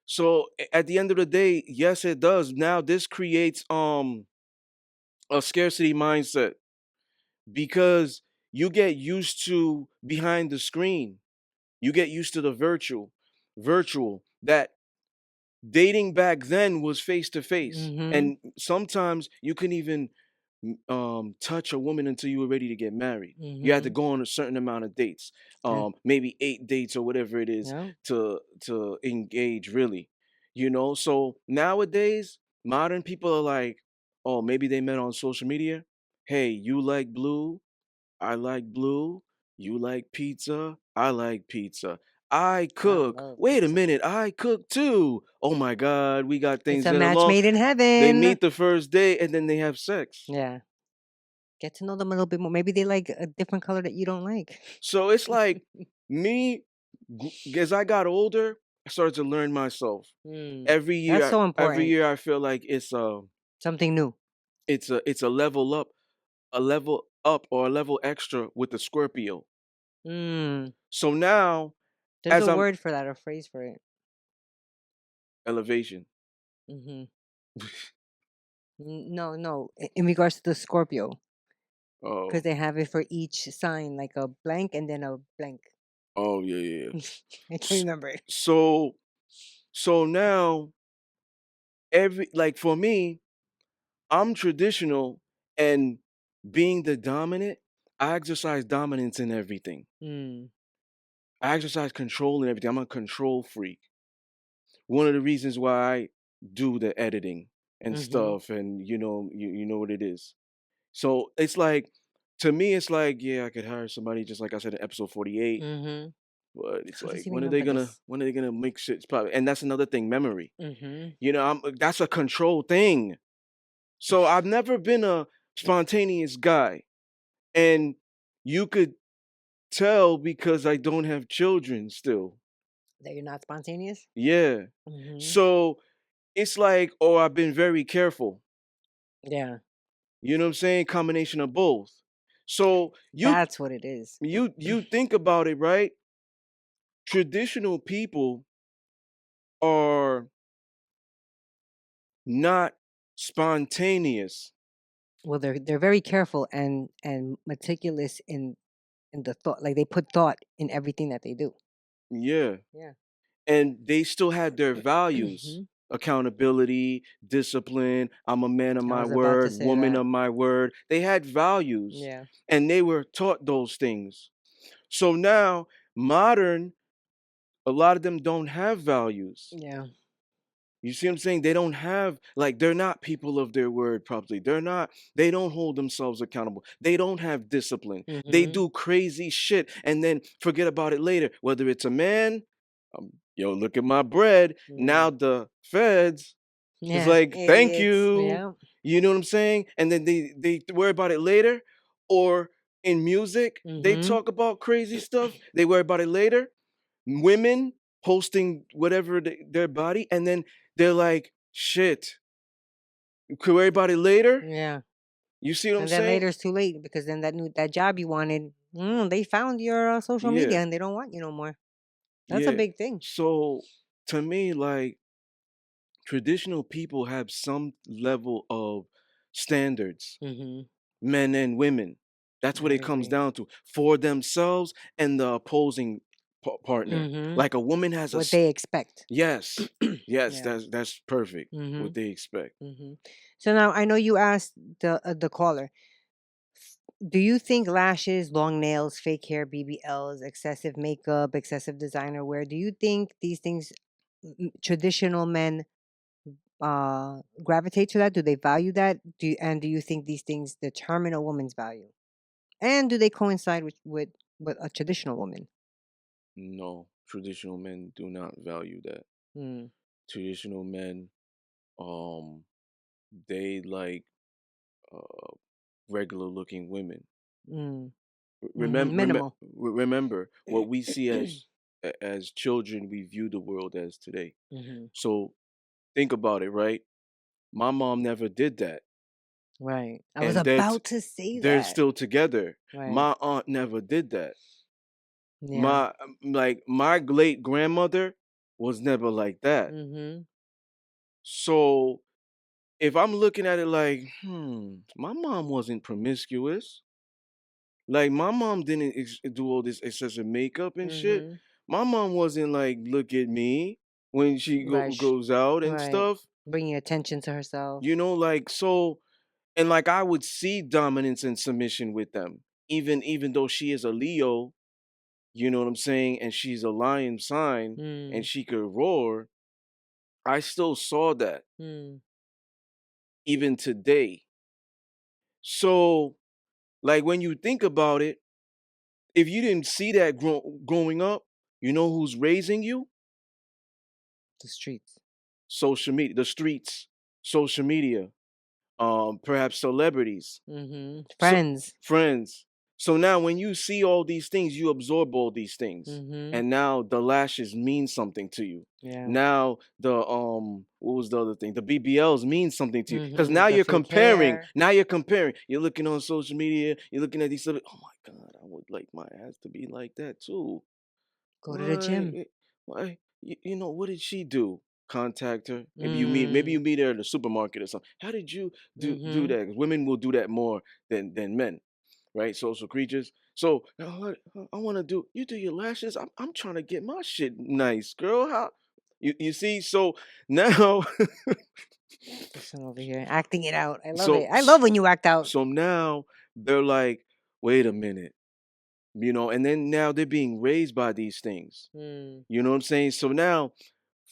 So at the end of the day, yes, it does. Now this creates a scarcity mindset because you get used to behind the screen. You get used to the virtual that dating back then was face to face. And sometimes you couldn't even touch a woman until you were ready to get married. You had to go on a certain amount of dates, maybe 8 dates or whatever it is to engage really. So nowadays modern people are like, oh, maybe they met on social media. Hey, you like blue? I like blue. You like pizza? I like pizza. I cook. Wait a minute, I cook too. Oh my God, we got things It's a getting match along. made in They heaven. meet the first day and then they have sex. Yeah. Get to know them a little bit more. Maybe they like a different color that you don't like. So it's like me, as I got older, I started to learn myself. Mm, Every that's year, so every important. year, I feel like Something new. it's a level up, a level up, or a level extra with the Scorpio. Mm, So now, there's as a I'm word for that, a phrase for it. elevation. Hmm. No, no. In regards to the Scorpio, because Oh, they have it for each sign, like a blank and then a blank. oh yeah, yeah, yeah. I can't S- remember it. So, so now like for me, I'm traditional, and being the dominant, I exercise dominance in everything. Mm, I exercise control in everything. I'm a control freak. One of the reasons why I do the editing and mm-hmm. stuff, and you know what it is. So it's like, to me, it's like, yeah, I could hire somebody, just like I said in episode 48. Mm-hmm. But it's How does like, he remember this? when are they gonna make shit? It's probably, and that's another thing, memory. Mm-hmm. That's a control thing. So I've never been a spontaneous guy, and you could tell because I don't have children still. That you're not spontaneous? Yeah. Mm-hmm. So it's like, oh, I've been very careful. Yeah, You know what I'm saying? Combination of both. So that's what it is. you think about it, right? Traditional people are not spontaneous. Well, they're very careful and meticulous in the thought. Like they put thought in everything that they do. Yeah. Yeah. And they still had their values: Hmm. accountability, discipline. I'm a man of I my was about to word, say woman that. of my word. They had values, Yeah. and they were taught those things. So now, modern, a lot of them don't have values. Yeah. You see what I'm saying? They don't have, like, they're not people of their word properly. They don't hold themselves accountable. They don't have discipline. They Hmm. do crazy shit and then forget about it later. Whether it's a man, yo, look at my bread. Now Mm. the feds is Yeah. like, thank Idiots. you. Yeah. You know what I'm saying? And then they worry about it later. Or in music, they Hmm. talk about crazy stuff. They worry about it later. Women posting whatever their body, and then they're like, shit, could worry about it later. Yeah. You see what I'm And then saying? later it's too late because then that job you wanted, they found your social Yeah, media and they don't want you no more. That's a yeah. big thing. So to me, like, traditional people have some level of standards, Hmm. men and women. That's what I it comes agree. down to, for themselves and the opposing partner. Hmm. Like, a woman has What they expect. yes, yes, Yeah. that's perfect. Hmm. What they expect. Hmm. So now I know you asked the caller. Do you think lashes, long nails, fake hair, BBLs, excessive makeup, excessive designer wear? Do you think these things traditional men gravitate to that? Do they value that? Do you think these things determine a woman's value? And do they coincide with a traditional woman? No, traditional men do not value that. Mm, Traditional men, um, they like uh, regular looking women. mm, Remember, minimal. remember what we see as children. We view the world as today. Hmm. So think about it, right? My mom never did that, Right. I was and about to say they're that. still together. Right. My aunt never did that. Yeah. My late grandmother was never like that. Hmm. So if I'm looking at it like, my mom wasn't promiscuous. Like, my mom didn't do all this excessive makeup and shit. Hmm. My mom wasn't like, look at me when she Right. goes out and Right. stuff. Bringing attention to herself. Like, so, and like, I would see dominance and submission with them, even though she is a Leo. You know what I'm saying? And she's a lion sign, and Mm, she could roar. I still saw that mm. even today. So, like, when you think about it, if you didn't see that growing up, you know who's raising you? The streets. Social media, the streets, social media. perhaps celebrities, so Friends. friends. So now when you see all these things, you absorb all these things. And now the lashes mean something to you. Yeah. Now the what was the other thing? The BBLs mean something to you. Because now The you're fake comparing. hair. Now you're comparing. You're looking on social media, you're looking at these oh my God, I would like my ass to be like that too. Go to the gym. Why? You know, what did she do? Contact her. Maybe you Mm. meet her at the supermarket or something. How did you do that? 'Cause women will do that more than men, right? Social creatures. So now what I want to do. You do your lashes. I'm trying to get my shit nice, girl. How? You see? So now, This one over here acting it out. I love so it. I love when you act out. so now they're like, wait a minute, and then now they're being raised by these things. Mm. You know what I'm saying? So now,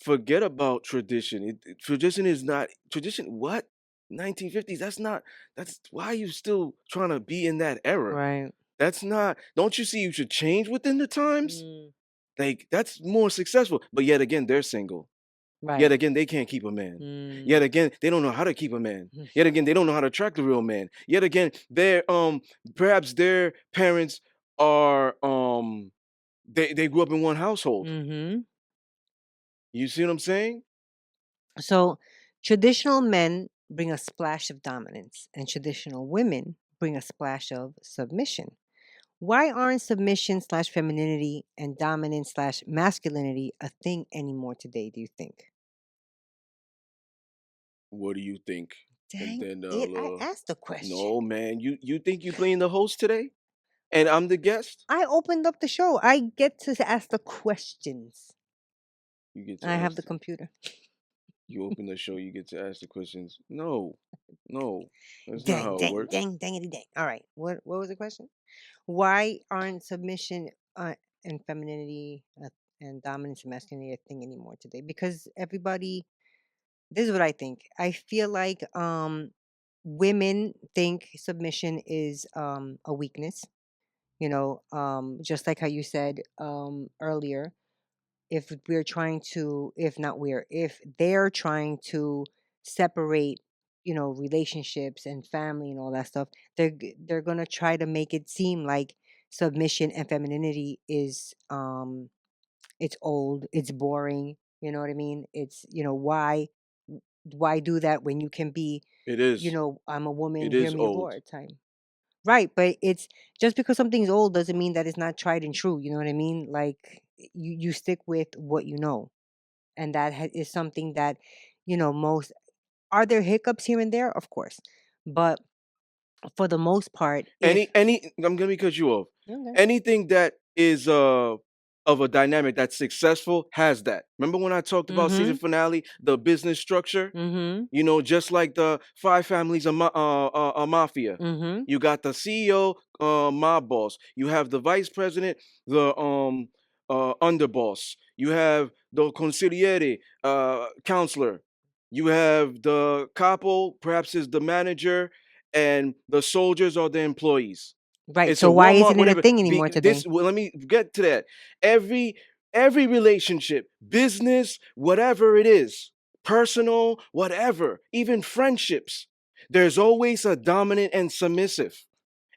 forget about tradition. Tradition is not tradition. What? 1950s. That's not. That's why are you still trying to be in that era. Right. That's not. Don't you see you should change within the times? Mm. Like that's more successful. But yet again, they're single. Yet Right. again, they can't keep a man. Mm. Yet again, they don't know how to keep a man. Yet again, they don't know how to attract a real man. Yet again, they're perhaps their parents are they grew up in one household. You see what I'm saying? So, traditional men bring a splash of dominance, and traditional women bring a splash of submission. Why aren't submission slash femininity and dominance slash masculinity a thing anymore today, do you think? What do you think? And Dang then it, I asked the question. no, man, you think you playing the host today, and I'm the guest? I opened up the show. I get to ask the questions. You get to I have ask. the computer. You open the show, you get to ask the questions. No, that's not Dang, how it dang, works. dang, dangity dang. All right. What was the question? Why aren't submission and femininity and dominance and masculinity a thing anymore today? Because everybody, this is what I think. I feel like women think submission is a weakness. Just like how you said earlier, if we're trying to, if they're trying to separate, relationships and family and all that stuff, they're gonna try to make it seem like submission and femininity is it's old, it's boring. You know what I mean? It's why do that when you can be, It is. I'm a woman, It hear is me old. roar time. Right, but it's just because something's old doesn't mean that it's not tried and true. You know what I mean? Like you stick with what you know, and that is something that most. Are there hiccups here and there? Of course, but for the most part, if Any I'm gonna cut you off. okay, Anything that is of a dynamic that's successful has that. Remember when I talked about season finale, the business structure? Just like the five families of a mafia. You got the CEO, mob boss. You have the vice president, the underboss. You have the consigliere, counselor. You have the capo, perhaps is the manager, and the soldiers are the employees. right. It's a So why Walmart, isn't it a whatever. thing anymore today? Well, let me get to that. Every relationship, business, whatever it is, personal, whatever, even friendships, there's always a dominant and submissive.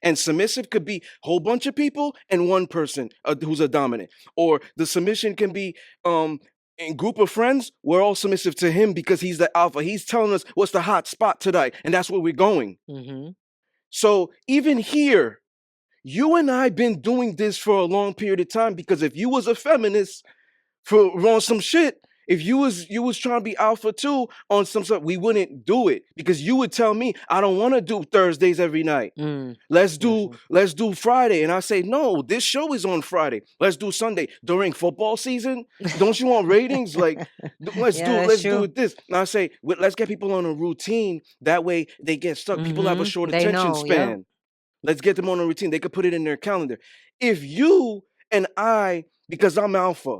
And submissive could be a whole bunch of people and one person who's a dominant. Or the submission can be in group of friends, we're all submissive to him because he's the alpha. He's telling us what's the hot spot tonight, and that's where we're going. So even here, you and I been doing this for a long period of time because if you was a feminist for on some shit, if you was trying to be alpha too on some stuff, we wouldn't do it because you would tell me I don't want to do Thursdays every night. Let's do Friday, and I say no. This show is on Friday. Let's do Sunday during football season. Don't you want ratings? Like let's Yeah, do that's let's do true. it this. And I say let's get people on a routine. That way they get stuck. People have a short They attention know. Yep. span. Let's get them on a routine. They could put it in their calendar. If you and I, because I'm alpha,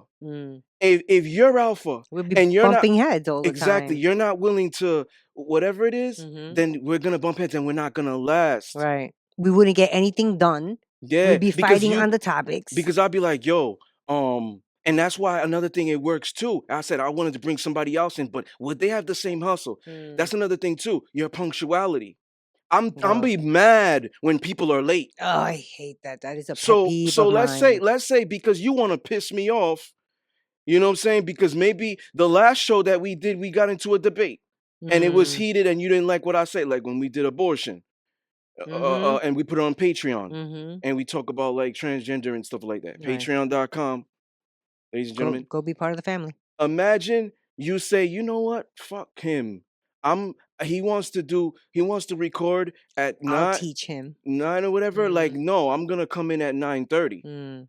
if you're alpha We'll be and you're not bumping heads all the exactly, time. you're not willing to whatever it is, then we're gonna bump heads and we're not gonna last. Right. We wouldn't get anything done. Yeah, We'd be fighting on the topics. because I'd be like, yo, And that's why another thing it works too. I said I wanted to bring somebody else in, but would they have the same hustle? That's another thing too. Your punctuality. I'm Oh. be mad when people are late. Oh, I hate that. That is a pet So peeve of let's mine. say because you want to piss me off, you know what I'm saying? Because maybe the last show that we did, we got into a debate and it was Mm. heated and you didn't like what I said, like when we did abortion. Mhm. And we put it on Patreon Mhm. and we talk about like transgender and stuff like that. Right. Patreon.com, ladies and gentlemen. Go be part of the family. Imagine you say, you know what? Fuck him. He wants to record at I'll 9 teach him. 9 or whatever. Like, Mm. no, I'm gonna come in at 9:30. Mm.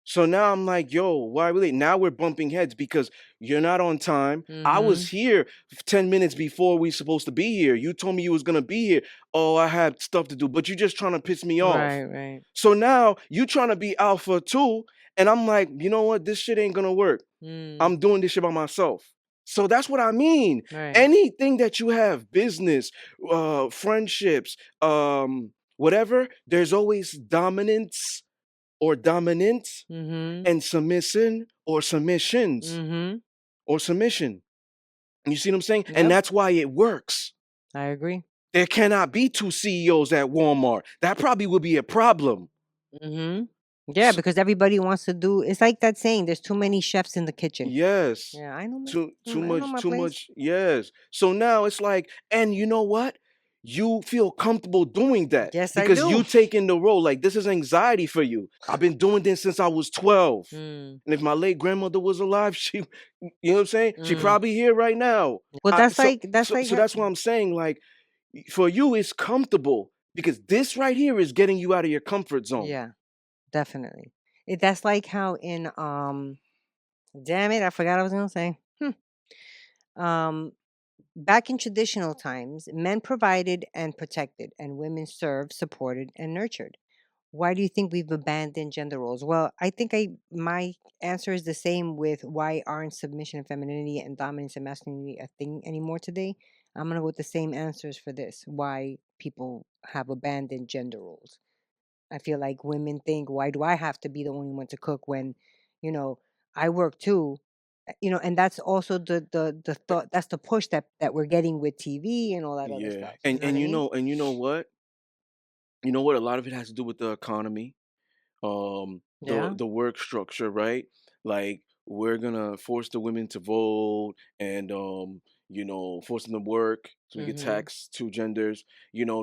So now I'm like, yo, why really? Now we're bumping heads because you're not on time. I was Mhm. here 10 minutes before we supposed to be here. You told me you was gonna be here. Oh, I had stuff to do, but you're just trying to piss me off. Right, right. So now you trying to be alpha too, and I'm like, you know what? This shit ain't gonna work. Mm. I'm doing this shit by myself. So that's what I mean. Right. Anything that you have, business, friendships, whatever, there's always dominance or dominant Mhm. and submission or submissions Mhm. or submission. You see what I'm saying? And Yep. that's why it works. I agree. There cannot be two CEOs at Walmart. That probably would be a problem. Mhm. Yeah, because everybody wants to do. It's like that saying. There's too many chefs in the kitchen. Yes. Yeah, I know. Too I know much, my too place. much. Yes. So now it's like, and you know what? You feel comfortable doing that Yes, I because do. you taking the role. Like this is anxiety for you. I've been doing this since I was 12. Mm. And if my late grandmother was alive, she, you know what I'm saying? She Mm. probably here right now. Well, that's like So that's what I'm saying. Like for you, it's comfortable because this right here is getting you out of your comfort zone. Yeah, definitely. That's like how in damn it, I forgot what I was gonna say. Back in traditional times, men provided and protected, and women served, supported, and nurtured. Why do you think we've abandoned gender roles? Well, I think my answer is the same with why aren't submission and femininity and dominance and masculinity a thing anymore today? I'm gonna go with the same answers for this. Why people have abandoned gender roles. I feel like women think, why do I have to be the only one to cook when, you know, I work too? And that's also the thought. That's the push that we're getting with TV and all that other Yeah. stuff. You know what I mean? And you know what? You know what? A lot of it has to do with the economy, Yeah. the work structure, right? Like we're gonna force the women to vote and force them to work so we can Mhm. tax two genders.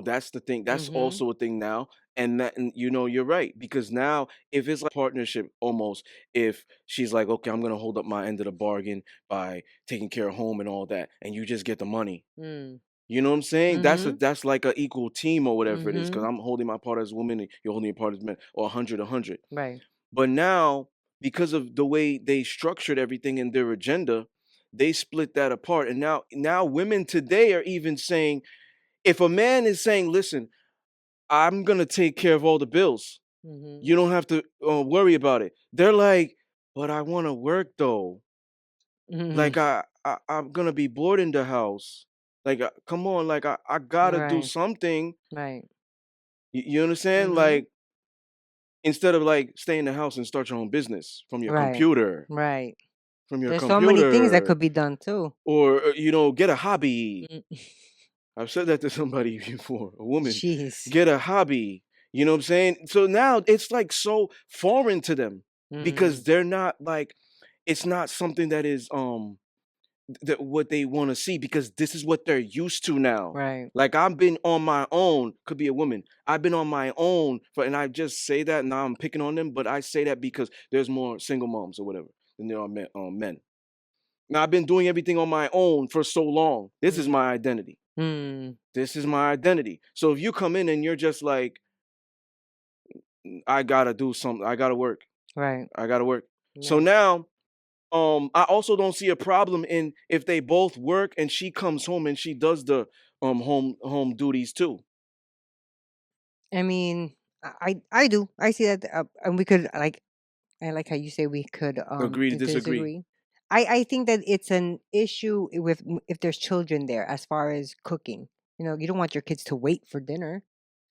That's the thing. That's Mhm. also a thing now. And you're right because now if it's like partnership almost, if she's like, okay, I'm gonna hold up my end of the bargain by taking care of home and all that, and you just get the money. Mm. You know what I'm saying? Mhm. That's like an equal team or whatever it is, because Mhm. I'm holding my part as a woman and you're holding your part as men, or 100. Right. But now, because of the way they structured everything in their agenda, they split that apart. And now women today are even saying, if a man is saying, listen, I'm gonna take care of all the bills, Mhm. you don't have to worry about it. They're like, but I want to work though. Mhm. Like I'm gonna be bored in the house. Like come on, like I gotta do Right. something. Right. You understand? Mhm. Like instead of like stay in the house and start your own business from your Right. computer, Right. from your There's so many things that computer, could be done too. or get a hobby. Mm. I've said that to somebody before, a woman, Jeez. get a hobby. You know what I'm saying? So now it's like so foreign to them because Mm. they're not like it's not something that is that what they want to see because this is what they're used to now. Right. Like I've been on my own, could be a woman. I've been on my own and I just say that now I'm picking on them, but I say that because there's more single moms or whatever than there are men. Now I've been doing everything on my own for so long. This is Mm. my identity. Mm. This is my identity. So if you come in and you're just like, I gotta do something, I gotta work, Right. I gotta work. So Yeah. now I also don't see a problem in if they both work and she comes home and she does the home duties too. I mean, I do. I see that, and we could like. I like how you say we could Agree to disagree. disagree. I think that it's an issue with if there's children there as far as cooking. You don't want your kids to wait for dinner.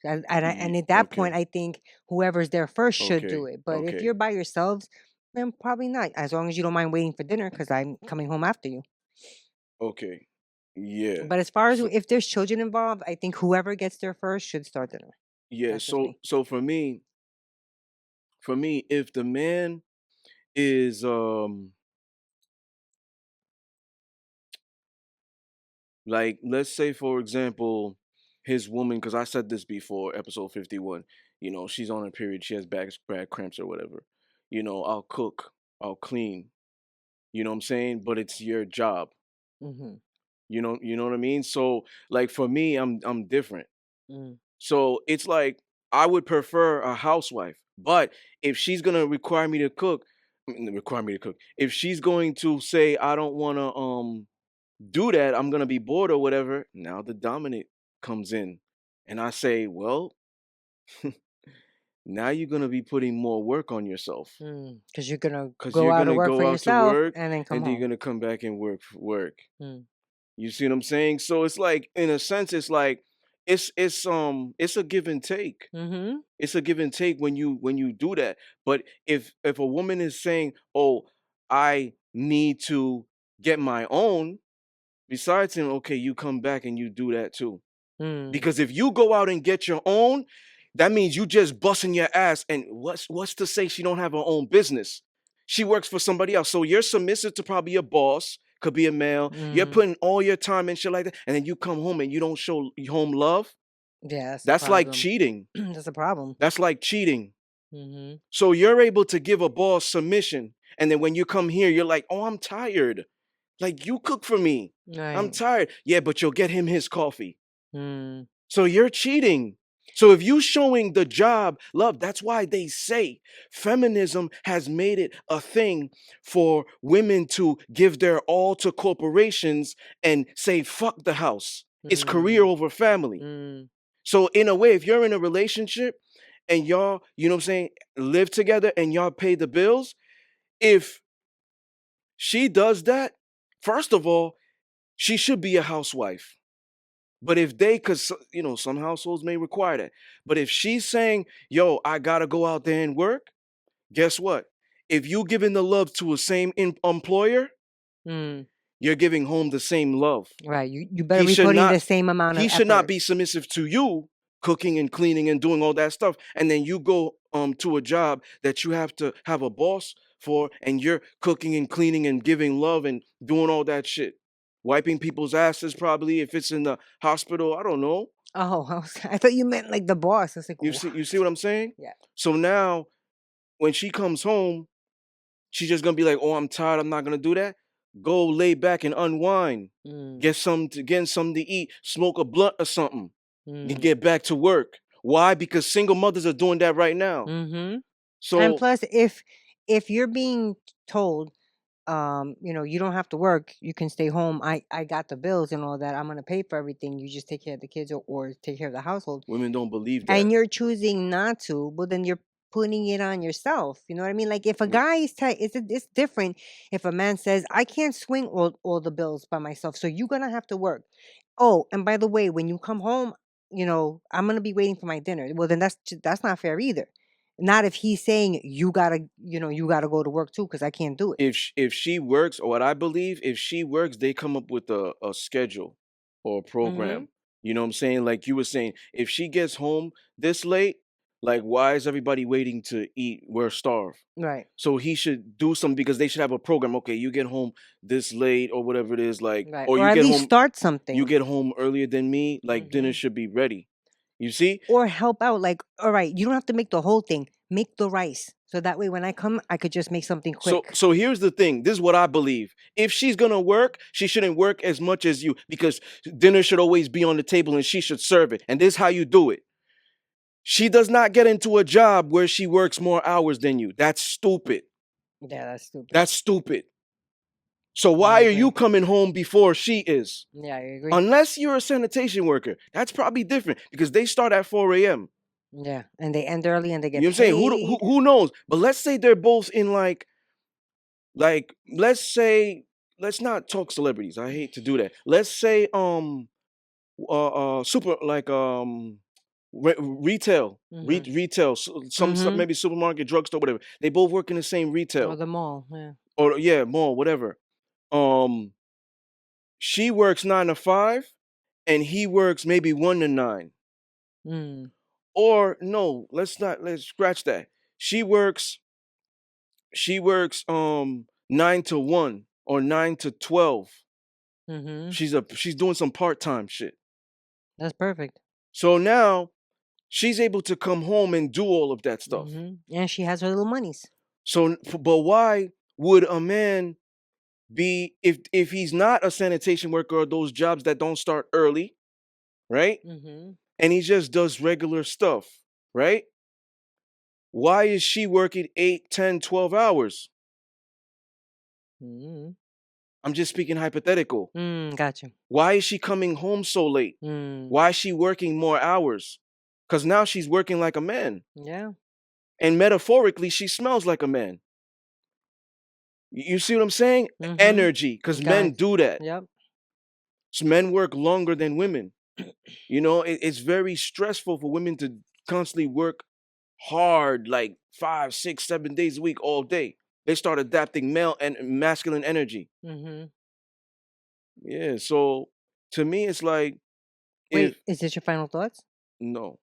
And at that point, Okay. I think whoever's there first should do Okay. it. But if Okay. you're by yourselves, then probably not. As long as you don't mind waiting for dinner, because I'm coming home after you. Okay. Yeah. But as far as So if there's children involved, I think whoever gets there first should start dinner. yeah, That's just so me. so for me, if the man is like, let's say for example, his woman, because I said this before, episode 51, she's on her period, she has bad cramps or whatever. I'll cook, I'll clean, you know what I'm saying? But it's your job. Mm-hmm. You know what I mean? So like for me, I'm different. Mm. So it's like I would prefer a housewife. But if she's gonna require me to cook, require me to cook. If she's going to say I don't wanna do that, I'm gonna be bored or whatever. Now the dominant comes in. And I say, well, now you're gonna be putting more work on yourself. Because you're gonna Cause go you're out to gonna work for go out to yourself work and then come and then you're home. gonna come back and work. Mm. You see what I'm saying? So it's like, in a sense, it's like it's a give and take. Mm-hmm. It's a give and take when you do that. But if a woman is saying, "Oh, I need to get my own," besides him, okay, you come back and you do that too. Mm. Because if you go out and get your own, that means you just busting your ass. And what's to say she don't have her own business? She works for somebody else. So you're submissive to probably a boss, could be a male. You're Mm. putting all your time and shit like that, and then you come home and you don't show home love. Yeah, that's a That's like problem. cheating. That's a problem. That's like cheating. Mm-hmm. So you're able to give a boss submission, and then when you come here, you're like, "Oh, I'm tired. Like, you cook for me. I'm Right. tired." Yeah, but you'll get him his coffee. Mm. So you're cheating. So if you showing the job love, that's why they say feminism has made it a thing for women to give their all to corporations and say fuck the house. It's career Mm. over family. Mm. So in a way, if you're in a relationship and y'all, you know what I'm saying, live together and y'all pay the bills, if she does that, first of all, she should be a housewife. But if they, because some households may require that. But if she's saying, "Yo, I gotta go out there and work," guess what? If you giving the love to a same employer, Mm. you're giving home the same love. Right. You better He be should putting the not. same amount of He should not effort. be submissive to you, cooking and cleaning and doing all that stuff, and then you go to a job that you have to have a boss for, and you're cooking and cleaning and giving love and doing all that shit, wiping people's asses probably if it's in the hospital. I don't know. Oh, I thought you meant like the boss. I was like, You see what I'm saying? yeah. So now when she comes home, she's just gonna be like, "Oh, I'm tired. I'm not gonna do that." Go lay back and unwind. Mm. Get something to eat. Smoke a blunt or something. And Mm. get back to work. Why? Because single mothers are doing that right now. Mm-hmm. And So plus, if you're being told, you don't have to work, you can stay home. I got the bills and all that. I'm gonna pay for everything. You just take care of the kids or take care of the household. women don't believe that. And you're choosing not to, well, then you're putting it on yourself. You know what I mean? Like if a W- guy is tight, it's different. If a man says, I can't swing all the bills by myself, so you're gonna have to work. Oh, and by the way, when you come home, I'm gonna be waiting for my dinner. Well, then that's not fair either. Not if he's saying you gotta go to work too, because I can't do it. if she works, or what I believe, if she works, they come up with a schedule or a Mm-hmm. program. You know what I'm saying? Like you were saying, if she gets home this late, like why is everybody waiting to eat? We're starved. Right. So he should do something because they should have a program. Okay, you get home this late or whatever it is, like, Right. or Or at least start you something. get home earlier than me, like dinner Mm-hmm. should be ready. You see? Or help out. Like, all right, you don't have to make the whole thing. Make the rice. So that way when I come, I could just make something So quick. so here's the thing. This is what I believe. If she's gonna work, she shouldn't work as much as you, because dinner should always be on the table and she should serve it. And this is how you do it. She does not get into a job where she works more hours than you. That's stupid. Yeah, that's stupid. That's stupid. So I why are you agree. coming home before she is? Yeah, I agree. Unless you're a sanitation worker. That's probably different because they start at 4 a.m. Yeah. And they end early and they You know get what I'm saying? Who, paid. who knows? But let's say they're both in like let's say, let's not talk celebrities. I hate to do that. Let's say super like Retail, Mm-hmm. retail, some Mm-hmm. maybe supermarket, drugstore, whatever. They both work in the same Or retail, the mall. Yeah. or yeah, mall, whatever. Um, she works 9 to 5, and he works maybe 1 to 9. Mm. Or no, let's scratch that. She works 9 to 1 or 9 to 12. Mm-hmm. She's doing some part-time shit. That's perfect. So now she's able to come home and do all of that stuff. Mm-hmm. And she has her little monies. So but why would a man be, if he's not a sanitation worker or those jobs that don't start early, right? Mm-hmm. And he just does regular stuff, right? Why is she working 8, 10, 12 hours? Mm-hmm. I'm just speaking hypothetical. Gotcha. Why is she coming home so late? Mm. Why is she working more hours? Because now she's working like a man. Yeah. And metaphorically, she smells like a man. You see what I'm saying? Mm-hmm. Energy, because men Guys. do that. Yep. So men work longer than women. You know, it's very stressful for women to constantly work hard, like 5, 6, 7 days a week, all day. They start adapting male and masculine energy. Mm-hmm. Yeah. So to me, it's like, Wait, if is this your final thoughts? no,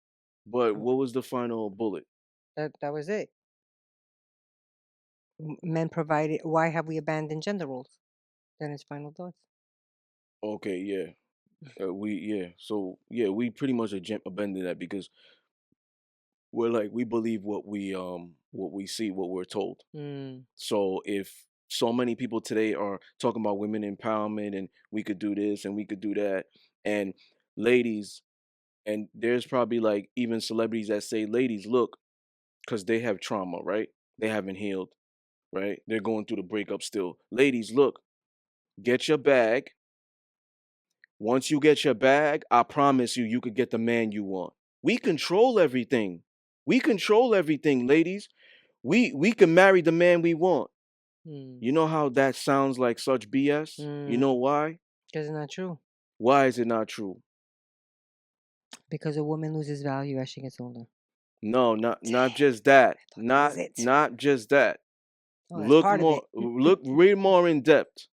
but Oh, what was the final bullet? that was it. Men provided. Why have we abandoned gender roles? Then his final thoughts. Okay, yeah. So yeah, we pretty much abandoned that because we're like, we believe what we see, what we're told. Mm. So if so many people today are talking about women empowerment and we could do this and we could do that, and ladies, and there's probably like even celebrities that say, ladies, look, because they have trauma, right? They haven't healed, right? They're going through the breakup still. Ladies, look, get your bag. Once you get your bag, I promise you, you could get the man you want. We control everything. We control everything, ladies. We can marry the man we want. Mm. You know how that sounds like such BS? You know Mm. why? Because it's not true. Why is it not true? Because a woman loses value as she gets older. No, not Dang, just that. I thought that was it. Not just that. Oh, that's Look part of more, it. read more in depth.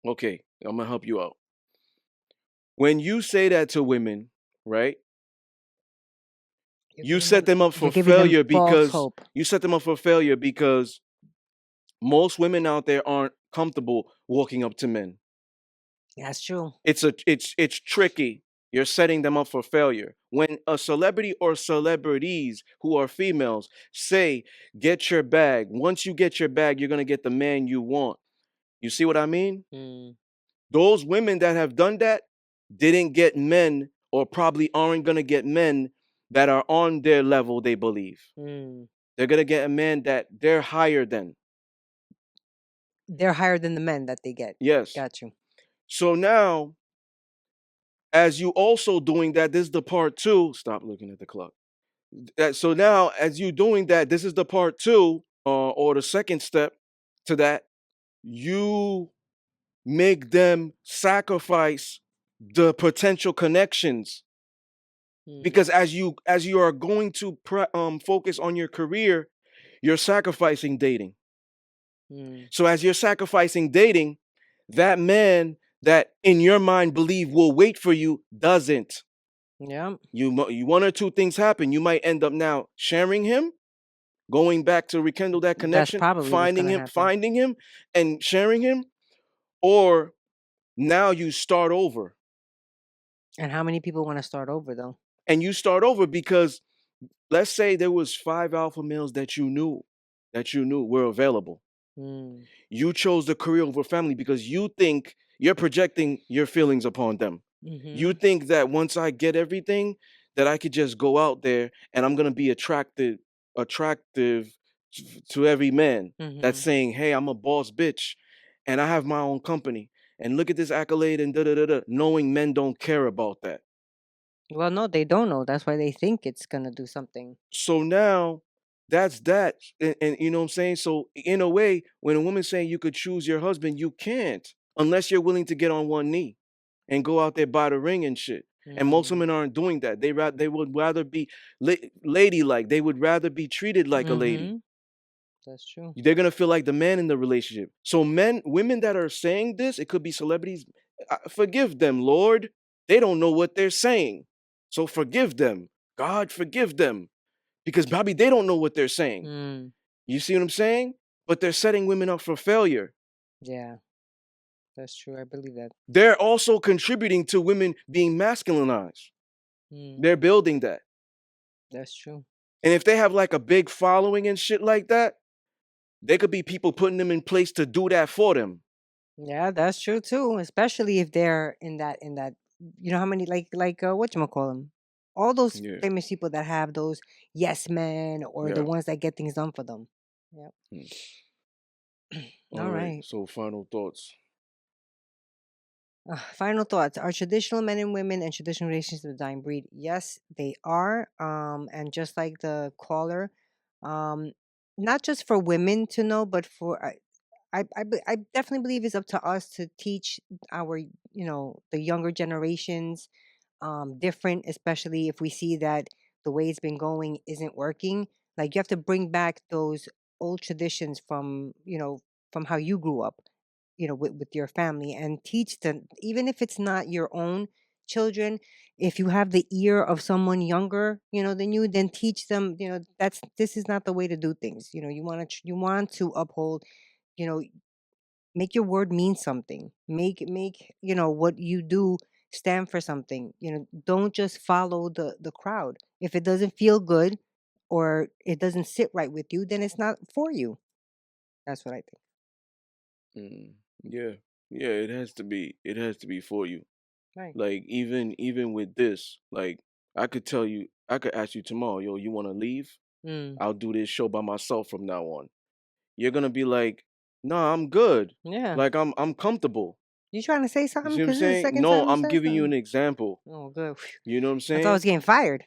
Okay, I'm gonna help you out. When you say that to women, right? You're You giving set them, them up you're for giving them failure false because hope. most women out there aren't comfortable walking up to men. That's true. It's tricky. You're setting them up for failure. When a celebrity or celebrities who are females say, "Get your bag." Once you get your bag, you're gonna get the man you want. You see what I mean? Mm. Those women that have done that didn't get men, or probably aren't gonna get men that are on their level. They believe Mm. they're gonna get a man that they're higher than. They're higher than the men that they get. Yes. Got you. So now, as you also doing that, this is the part two. Stop looking at the clock. So now, as you doing that, this is the part two, or the second step to that. You make them sacrifice the potential connections, Mm. because as you are going to focus on your career, you're sacrificing dating. Mm. So as you're sacrificing dating, that man that in your mind believe will wait for you doesn't. Yeah. You one or two things happen. You might end up now sharing him, going back to rekindle that That's connection, probably what's gonna happen. finding him and sharing him, or now you start over. And how many people want to start over though? And you start over because, let's say there was 5 alpha males that you knew were available. Mm. You chose the career over family because you think you're projecting your feelings upon them. You Mm-hmm. think that once I get everything, that I could just go out there and I'm gonna be attractive to every man that's Mm-hmm. saying, "Hey, I'm a boss bitch, and I have my own company, and look at this accolade and da da da da." Knowing men don't care about that. Well, no, they don't know. That's why they think it's gonna do something. So now that's that. And you know what I'm saying? So in a way, when a woman's saying you could choose your husband, you can't unless you're willing to get on one knee and go out there by the ring and shit. And most Mm. women aren't doing that. They would rather be ladylike. They would rather be treated like a lady. Mm-hmm. That's true. They're gonna feel like the man in the relationship. So women that are saying this, it could be celebrities. Forgive them, Lord. They don't know what they're saying. So forgive them. God, forgive them. Because Bobby, they don't know what they're saying. Mm. You see what I'm saying? But they're setting women up for failure. Yeah, that's true. I believe that. They're also contributing to women being masculinized. Mm. They're building that. That's true. And if they have like a big following and shit like that, there could be people putting them in place to do that for them. Yeah, that's true too. Especially if they're in that. You know how many like whatchamacallem? All those Yeah. famous people that have those yes men or the Yeah. ones that get things done for them. Yep. All All right. right. So final thoughts. Final thoughts. Are traditional men and women and traditional relationships the dying breed? Yes, they are. And just like the caller, um, not just for women to know, but for I definitely believe it's up to us to teach our the younger generations different, especially if we see that the way it's been going isn't working. Like you have to bring back those old traditions from how you grew up, with your family, and teach them, even if it's not your own children. If you have the ear of someone younger, than you, then teach them, this is not the way to do things. You want to uphold, you know make your word mean something. Make what you do stand for something. Don't just follow the crowd. If it doesn't feel good or it doesn't sit right with you, then it's not for you. That's what I think. Mm, yeah. Yeah, it has to be. It has to be for you. Right. Like even with this, like I could tell you, I could ask you tomorrow, yo, you want to leave? Mm. I'll do this show by myself from now on. You're gonna be like, nah, I'm good. Yeah. Like I'm comfortable. You trying to say You something? see what I'm Because this is the saying? second No, time you I'm said giving you something. an example. Oh, good. You know what I'm I thought I saying? was getting fired.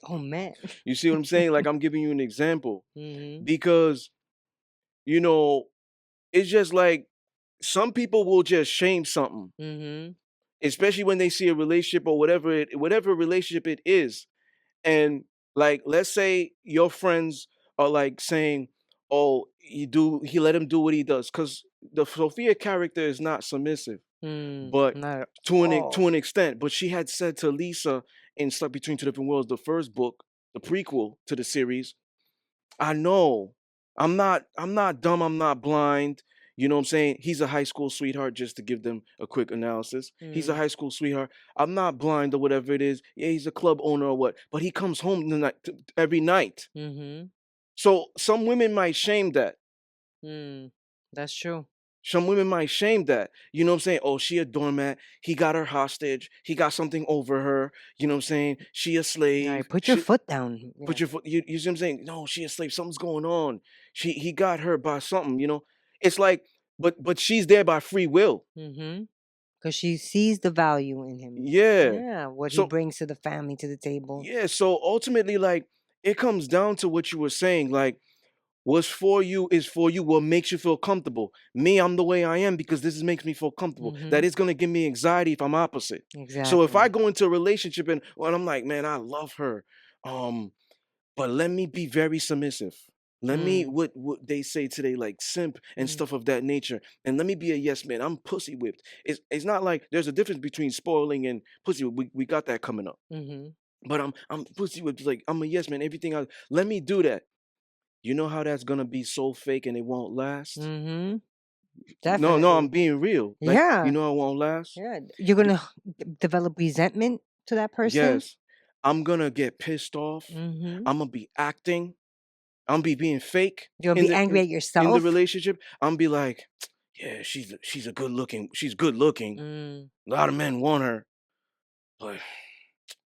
Oh man. You see what I'm saying? Like I'm giving you an example Mm-hmm. because you know it's just like some people will just shame something, Mm-hmm. especially when they see a relationship or whatever relationship it is. And like let's say your friends are like saying, oh, he let him do what he does, because the Sophia character is not submissive, but Not at to all. an extent. But she had said to Lisa in Stuck Between Two Different Worlds, the first book, the prequel to the series, I know. I'm not dumb, I'm not blind. You know what I'm saying? He's a high school sweetheart, just to give them a quick analysis. He's a Mm. high school sweetheart. I'm not blind or whatever it is. Yeah, he's a club owner or what, but he comes home every night. Mm-hmm. So some women might shame that. That's true. Some women might shame that. You know what I'm saying? Oh, she a doormat. He got her hostage. He got something over her. You know what I'm saying? She a All right, slave. put your She foot down. Yeah. put your foot. You see what I'm saying? No, she a slave. Something's going on. He got her by something. It's like, but she's there by free will. Mm-hmm. Because she sees the value in him. Yeah. Yeah, what he So brings to the family, to the table. yeah. So ultimately, like, it comes down to what you were saying. Like, what's for you is for you. What makes you feel comfortable. Me, I'm the way I am because makes me feel comfortable. Mm-hmm. That is gonna give me anxiety if I'm opposite. So if I Exactly. go into a relationship and I'm like, man, I love her. But let me be very submissive. Let me Mm. what they say today, like simp and Mm. stuff of that nature. And let me be a yes man. I'm pussy whipped. It's not like there's a difference between spoiling and pussy whipped. We got that coming up. Mm-hmm. But I'm pussy whipped. Like I'm a yes man. Everything I let me do that. You know how that's gonna be so fake and it won't last? Mm-hmm. No, I'm Definitely. being real. Like, Yeah. it won't last? Yeah. You're Be- gonna develop resentment to that person. yes. I'm gonna get pissed off. Mm-hmm. I'm gonna be acting. I'm be being fake You're gonna in be the angry in, at in the yourself. relationship. I'm be like, yeah, she's good looking. Mm. A lot of men want her, but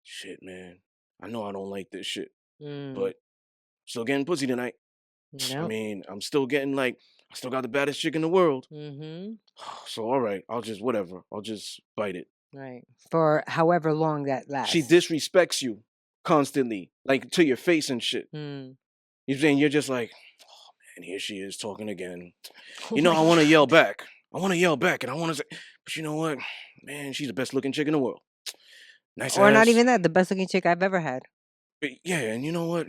shit, man, I know I don't like this shit, Mm. but still getting pussy tonight. I Yep. mean, I'm still getting like, I still got the baddest chick in the world. Mm-hmm. So all right, I'll just whatever. I'll just bite it. Right. For however long that She lasts. disrespects you constantly, like to your face and shit. Mm. You're saying you're just like, and here she is talking again. Oh my I want to yell God. back. I want to yell back, and I want to say, but you know what, man, she's the best looking chick in the world. nice Or not ass. even that. The best looking chick I've ever had. Yeah, and you know what?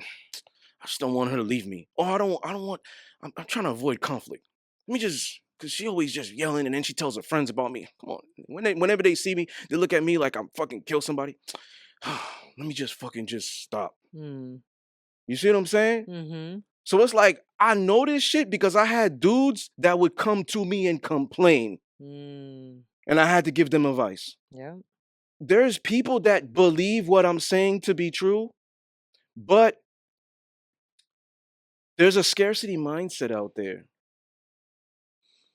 I just don't want her to leave me. Or I don't want. I'm trying to avoid conflict. Let me just, cause she always just yelling, and then she tells her friends about me. Come on, whenever they see me, they look at me like I'm fucking kill somebody. Let me just fucking just stop. Mm. You see what I'm saying? Mm-hmm. So it's like I know this shit because I had dudes that would come to me and complain, Mm. and I had to give them advice. Yeah. There's people that believe what I'm saying to be true, but there's a scarcity mindset out there.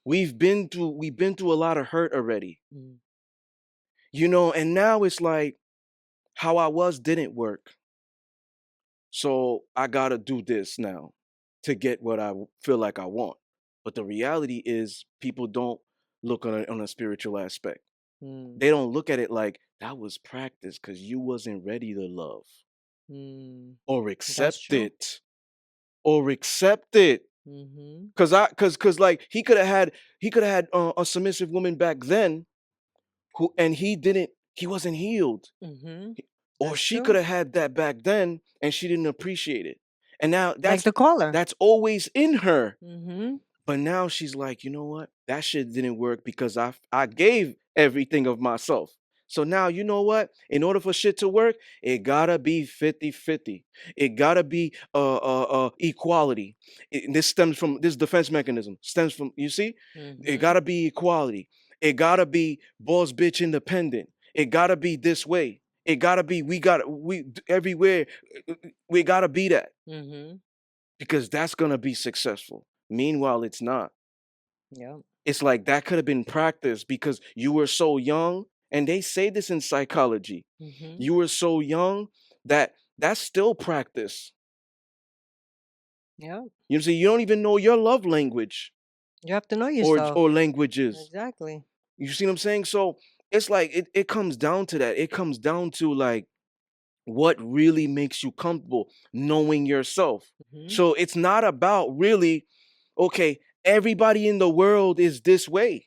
We've been through a lot of hurt already. Mm. And now it's like how I was didn't work. So I got to do this now to get what feel like I want. But the reality is people don't look on a spiritual aspect. Mm. They don't look at it like that was practice cuz you wasn't ready to love Mm. or That's accept true. it or accept it. Mm-hmm. Cause like he could have had a submissive woman back then and he wasn't healed. Mm-hmm. Or That's she could true. have had that back then and she didn't appreciate it. And now Like that's the caller. that's always in her. Mm-hmm. But now she's like, you know what? That shit didn't work because I gave everything of myself. So now, you know what? In order for shit to work, it gotta be 50-50. It gotta be equality. This stems from this defense mechanism. Stems from, you see? It Mm-hmm. gotta be equality. It gotta be boss bitch independent. It gotta be this way. It gotta be we everywhere. We gotta be that Mm-hmm. because that's gonna be successful. Meanwhile, it's not. Yep. It's like that could have been practiced because you were so young, and they say this in psychology. Mm-hmm. You were so young that that's still practice. Yep. You see, you don't even know your love language You have to know or yourself. or languages. Exactly. You see what I'm saying? So it's like it comes down to that. It comes down to like what really makes you comfortable knowing yourself. Mm-hmm. So it's not about really, okay, everybody in the world is this way.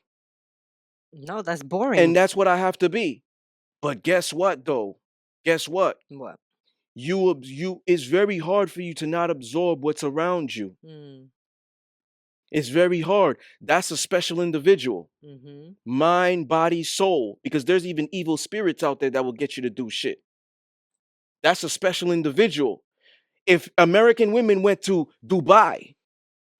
No, that's And boring. that's what I have to be. But guess what though? Guess what? What? You it's very hard for you to not absorb what's around you. Mm. It's very hard. That's a special individual. Mm-hmm. Mind, body, soul. Because there's even evil spirits out there that will get you to do shit. That's a special individual. If American women went to Dubai,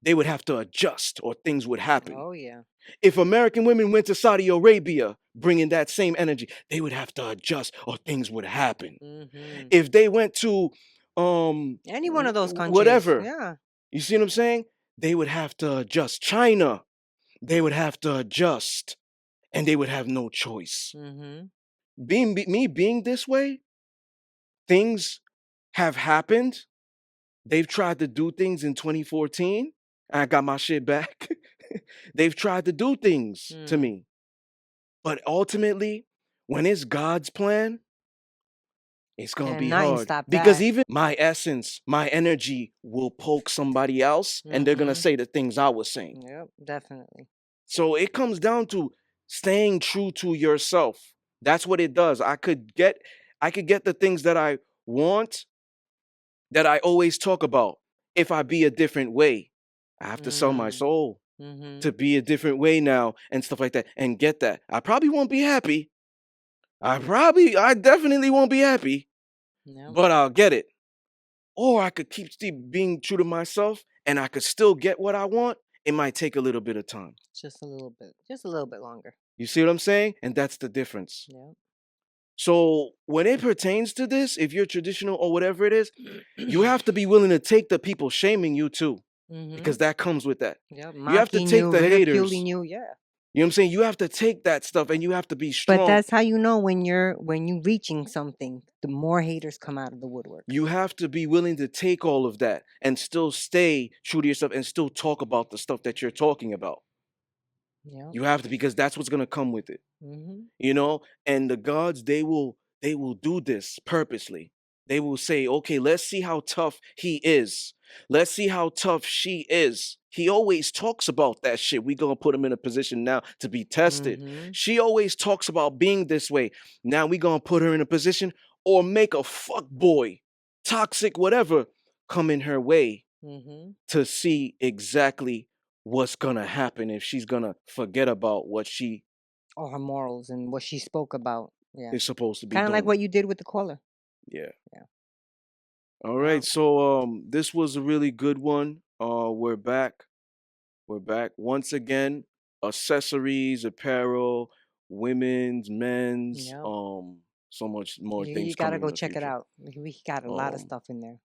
they would have to adjust or things would happen. Oh yeah. If American women went to Saudi Arabia, bringing that same energy, they would have to adjust or things would happen. Mm-hmm. If they went to Any one of those countries. whatever, Yeah. you see what I'm saying? They would have to adjust. China, they would have to adjust and they would have no choice. Mm-hmm. Me being this way, things have happened. They've tried to do things in 2014. I got my shit back. They've tried to do things to Mm. me. But ultimately, when it's God's plan, it's gonna And be nothing hard stop because that. even my essence, my energy will poke somebody else and they're gonna Mm-hmm. say the things I was saying. Yep. Definitely. So it comes down to staying true to yourself. That's what it does. I could get the things that I want that I always talk about if I be a different way. I have to sell my Mm. soul Mm-hmm. to be a different way now and stuff like that and get that. I probably won't be happy. I definitely won't be happy, Yep. but I'll get it. Or I could keep being true to myself and I could still get what I want. It might take a little bit of time. Just a little bit. Just a little bit longer. You see what I'm saying? And that's the difference. Yep. So when it pertains to this, if you're traditional or whatever it is, you have to be willing to take the people shaming you too, Mm-hmm. because that comes with that. Yep. You have to Mocking take you, the ridiculing haters. you. Yeah. You know what I'm saying? You have to take that stuff and you have to be But strong. that's how you know when you reaching something. The more haters come out of the woodwork. You have to be willing to take all of that and still stay true to yourself and still talk about the stuff that you're talking about. Yep. You have to, because that's what's gonna come with it. Mm-hmm. And the gods, they will do this purposely. They will say, okay, let's see how tough he is. Let's see how tough she is. He always talks about that shit. We gonna put him in a position now to be tested. Mm-hmm. She always talks about being this way. Now we gonna put her in a position or make a fuck boy, toxic, whatever, come in her way Mm-hmm. to see exactly what's gonna happen if she's gonna forget about what she Or her morals and what she spoke about. Yeah. is supposed to be Kind of like doing. what you did with the caller. Yeah. Yeah. All All right. So this was a really good one. We're back. We're back once again. Accessories, apparel, women's, men's, Yep. so much more You things gotta coming in go the check it future. out. We got a lot of Um, stuff in there.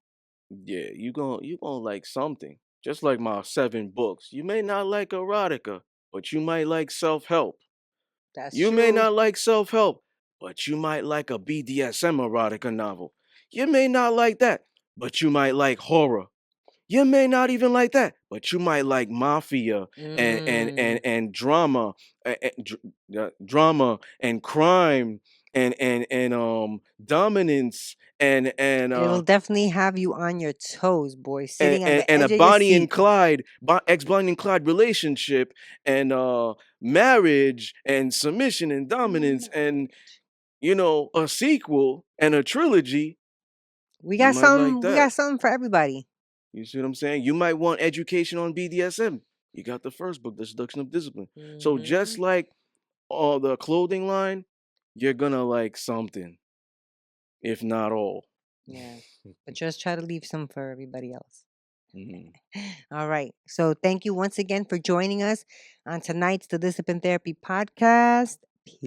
yeah, you gonna like something. Just like my 7 books. You may not like erotica, but you might like self-help. That's You may true. not like self-help, but you might like a BDSM erotica novel. You may not like that, but you might like horror. You may not even like that, but you might like mafia Mm. and drama, drama and crime and dominance It'll definitely have you on your toes, boy, sitting on the and a edge of your Bonnie and seat. Clyde, ex Bonnie and Clyde relationship and marriage and submission and dominance and a sequel and a trilogy. You might like We that. got something for everybody. You see what I'm saying? You might want education on BDSM. You got the first book, The Seduction of Discipline. So just Mm-hmm. like the clothing line, you're gonna like something, if not all. Yeah. But just try to leave some for everybody else. Mhm. All right. So thank you once again for joining us on tonight's The Discipline Therapy podcast. Peace.